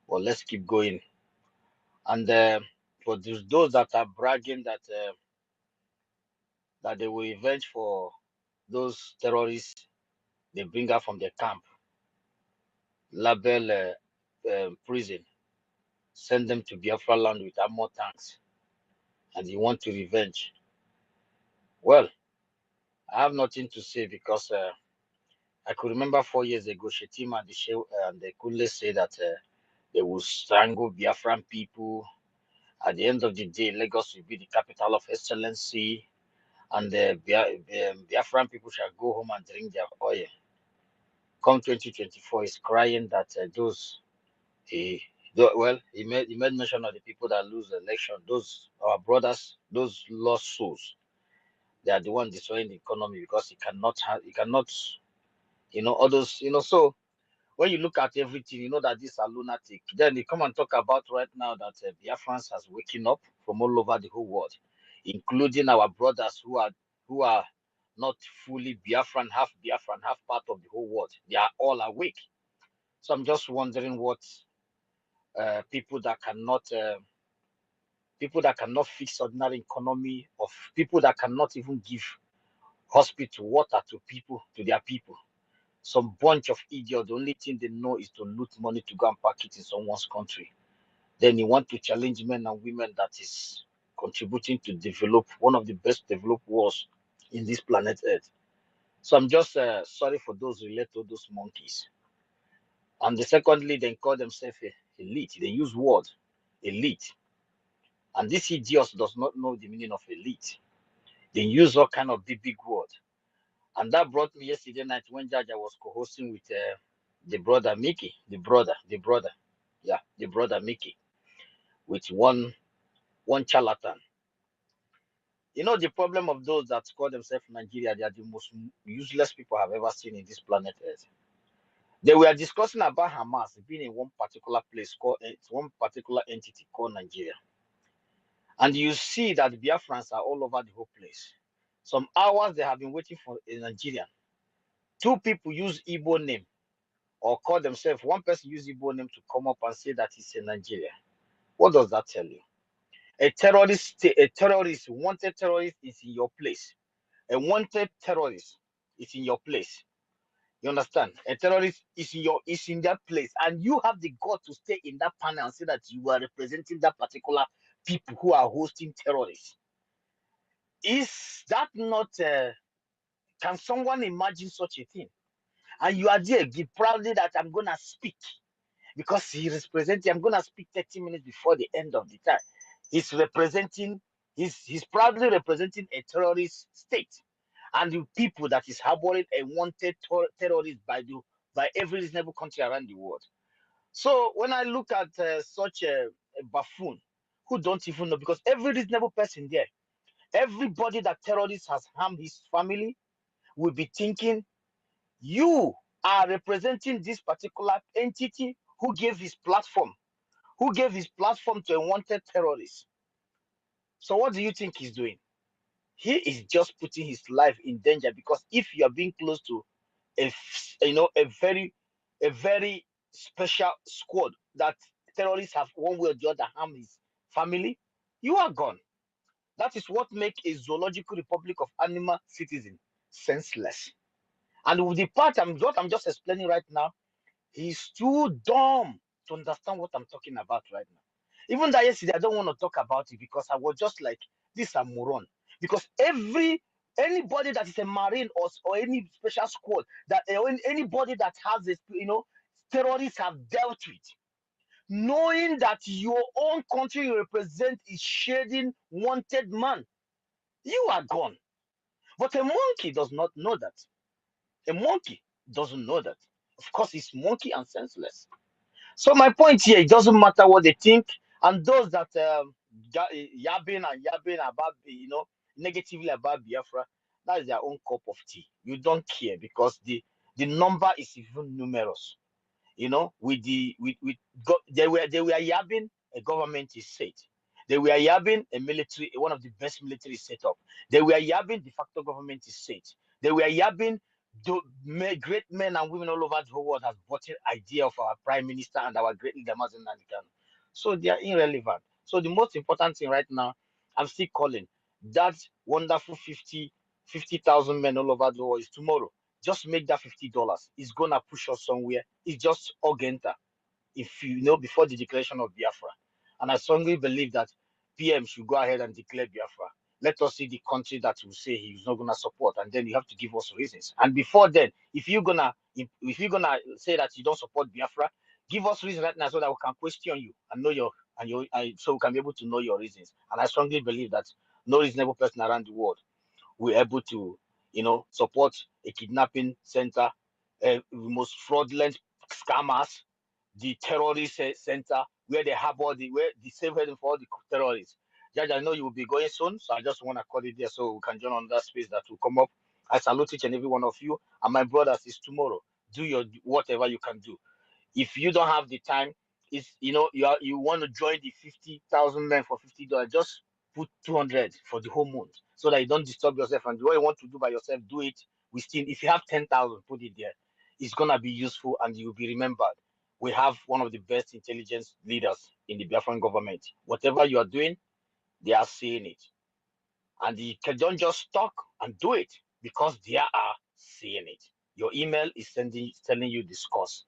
But let's keep going. And for those that are bragging that that they will avenge for those terrorists they bring out from the camp, label prison, send them to Biafra land with armor tanks, and you want to revenge. Well, I have nothing to say because I could remember 4 years ago, Shetima and the Kunle say that they will strangle Biafran people. At the end of the day, Lagos will be the capital of excellency, and the Biafran people shall go home and drink their oil. Come 2024, is crying that well, he made mention of the people that lose the election, those our brothers, those lost souls. They are the one destroying the economy because he cannot, all those, so when you look at everything, you know that these are lunatic. Then they come and talk about right now that Biafrans has waking up from all over the whole world, including our brothers who are not fully Biafran, half part of the whole world. They are all awake. So I'm just wondering what people that cannot fix ordinary economy, of people that cannot even give hospital water to their people. Some bunch of idiots, the only thing they know is to loot money to go and pack it in someone's country. Then you want to challenge men and women that is contributing to develop one of the best developed wars in this planet Earth. So I'm just sorry for those related to those monkeys. And secondly, they call themselves elite. They use word elite. And this idiot does not know the meaning of elite. They use all kind of big word. And that brought me yesterday night when Jaja was co-hosting with the brother Mickey, the brother Mickey, with one charlatan. The problem of those that call themselves Nigeria, they are the most useless people I've ever seen in this planet Earth. They were discussing about Hamas being in one particular place one particular entity called Nigeria. And you see that the Biafrans are all over the whole place. Some hours they have been waiting for a Nigerian. Two people use Igbo name or call themselves, one person use Igbo name to come up and say that he's in Nigeria. What does that tell you? A wanted terrorist is in your place. A wanted terrorist is in your place. You understand? A terrorist is in that place, and you have the God to stay in that panel and say that you are representing that particular people who are hosting terrorists. Is that not? Can someone imagine such a thing? And you are there, give proudly that I'm gonna speak because he is representing. I'm gonna speak 30 minutes before the end of the time. He's representing. He's proudly representing a terrorist state, and the people that is harboring a wanted terrorist by every reasonable country around the world. So when I look at such a buffoon who don't even know, because every reasonable person there, everybody that terrorist has harmed his family, will be thinking you are representing this particular entity who gave his platform to a wanted terrorist. So what do you think he's doing? He is just putting his life in danger, because if you are being close to a very special squad that terrorists have one way or the other harmed his family, you are gone. That is what makes a zoological republic of animal citizen senseless. And with the part I'm just explaining right now, he's too dumb to understand what I'm talking about right now. Even that yesterday, I don't want to talk about it because I was just like, this is a moron. Because anybody that is a marine or any special squad anybody that has this, terrorists have dealt with, knowing that your own country you represent is shading wanted man, you are gone. But a monkey does not know that. A monkey doesn't know that. Of course, he's monkey and senseless. So my point here, it doesn't matter what they think, and those that yabbing about, negatively about Biafra, that is their own cup of tea. You don't care, because the number is even numerous. With they were yabbing, a government is said. They were yabbing a military, one of the best military setup. They were yabbing de facto government is set. They were yabbing great men and women all over the whole world has bought an idea of our prime minister and our great leader Mazen Nanikan. So they are irrelevant. So the most important thing right now, I'm still calling that wonderful 50,000 men all over the world is tomorrow. Just make that $50. It's gonna push us somewhere. It's just Ogenta, if you know, before the declaration of Biafra. And I strongly believe that PM should go ahead and declare Biafra. Let us see the country that will say he's not gonna support, and then you have to give us reasons. And before then, if you're gonna say that you don't support Biafra, give us reasons right now so that we can question you and know so we can be able to know your reasons. And I strongly believe that no reasonable person around the world will able to, support a kidnapping center, the most fraudulent scammers, the terrorist center where they have where the safe haven for all the terrorists. Judge, I know you will be going soon, so I just want to call it there so we can join on that space that will come up. I salute each and every one of you, and my brothers, it's tomorrow. Do your whatever you can do. If you don't have the time, you want to join the 50,000 men for $50, just put 200 for the whole month so that you don't disturb yourself. And what you want to do by yourself, do it. If you have 10,000, put it there. It's gonna be useful and you'll be remembered. We have one of the best intelligence leaders in the Biafran government. Whatever you are doing, they are seeing it, and you don't just talk and do it because they are seeing it. Your email is telling you discuss.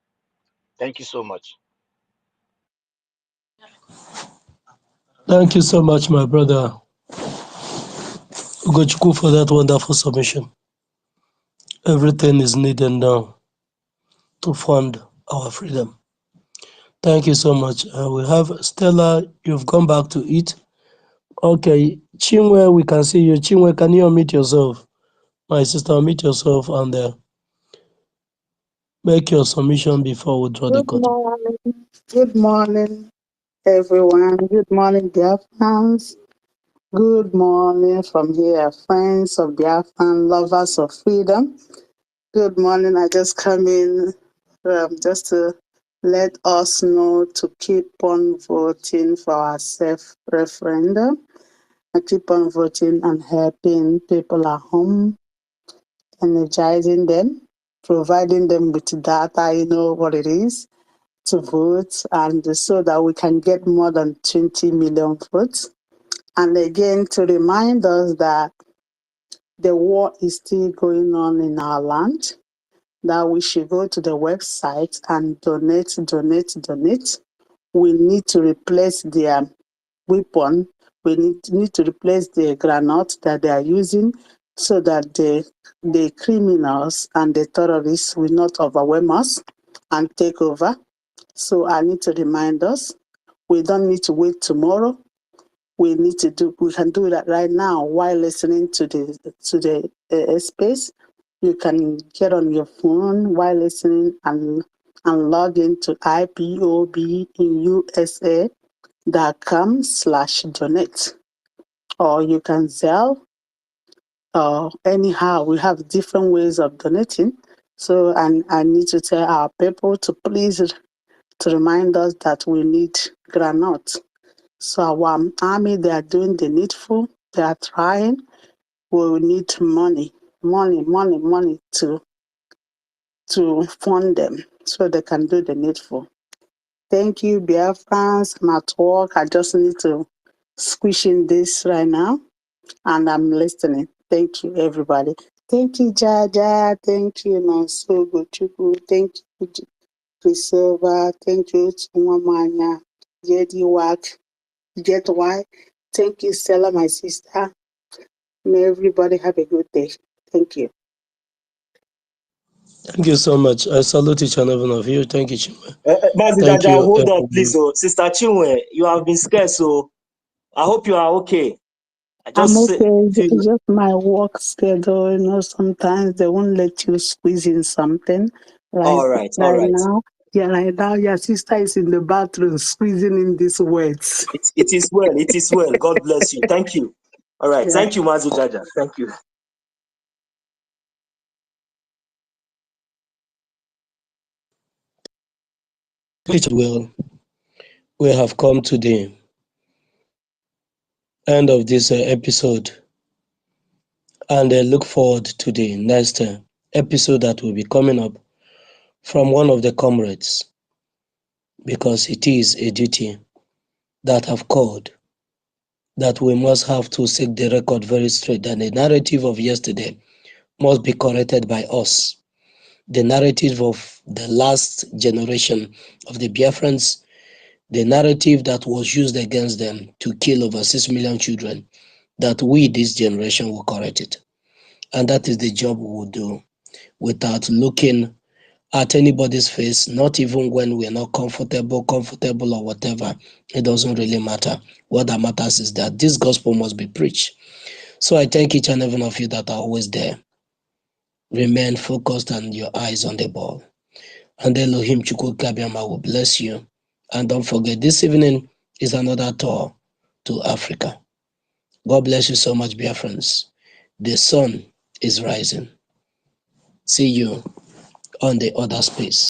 Thank you so much. Thank you so much, my brother Ugochukwu, for that wonderful submission. Everything is needed now to fund our freedom. Thank you so much. We have Stella, you've gone back to eat. Okay, Chinwe, we can see you. Chinwe, can you unmute yourself? My sister, unmute yourself and make your submission before we draw the Good curtain. morning. Good morning, everyone. Good morning, Biafrans. Good morning from here, friends of Biafran, lovers of freedom. Good morning. I just come in just to let us know to keep on voting for our self-referendum and keep on voting and helping people at home, energizing them, providing them with data, you know what it is, to vote, and so that we can get more than 20 million votes. And again, to remind us that the war is still going on in our land, that we should go to the website and donate. We need to replace their weapon. We need to replace the granite that they are using so that the criminals and the terrorists will not overwhelm us and take over. So I need to remind us, we don't need to wait tomorrow. We can do that right now while listening to the space. You can get on your phone while listening and log into IPOBINUSA.com/donate. Or you can Zelle, or anyhow, we have different ways of donating. So, and I need to tell our people to please to remind us that we need granite. So our army, they are doing the needful. They are trying. We will need money to fund them so they can do the needful. Thank you, Biafrans. I'm at work. I just need to squish in this right now, and I'm listening. Thank you, everybody. Thank you, Jaja. Thank you, Nanso Gochuku. Thank you, Priscilla. Thank you, Chumamanya. Jedi Wak. Get why? Thank you, Stella, my sister. May everybody have a good day. Thank you. Thank you so much. I salute each and every one of you. Thank you, Chinwe. Mazi Thank Jaja, you, hold on, please. everyone. So, Sister Chinwe, you have been scared, so I hope you are okay. I I'm just okay. feel. It's just my work schedule. You know, sometimes they won't let you squeeze in something. Like All right, all right right. now. Yeah, right now your sister is in the bathroom squeezing in these words. It is well. It is well. God bless you. Thank you. All right. Yeah. Thank you, Mazi Jaja. Thank you. Well, we have come to the end of this episode, and look forward to the next episode that will be coming up from one of the comrades, because it is a duty that have called that we must have to set the record very straight, and the narrative of yesterday must be corrected by us. The narrative of the last generation of the Biafrans, the narrative that was used against them to kill over 6 million children, that we, this generation, will correct it. And that is the job we will do without looking at anybody's face, not even when we're not comfortable or whatever. It doesn't really matter. What that matters is that this gospel must be preached. So I thank each and every one of you that are always there. Remain focused and your eyes on the ball. And Elohim Chukwu Kabiama will bless you. And don't forget, this evening is another tour to Africa. God bless you so much, dear friends. The sun is rising. See you on the other space.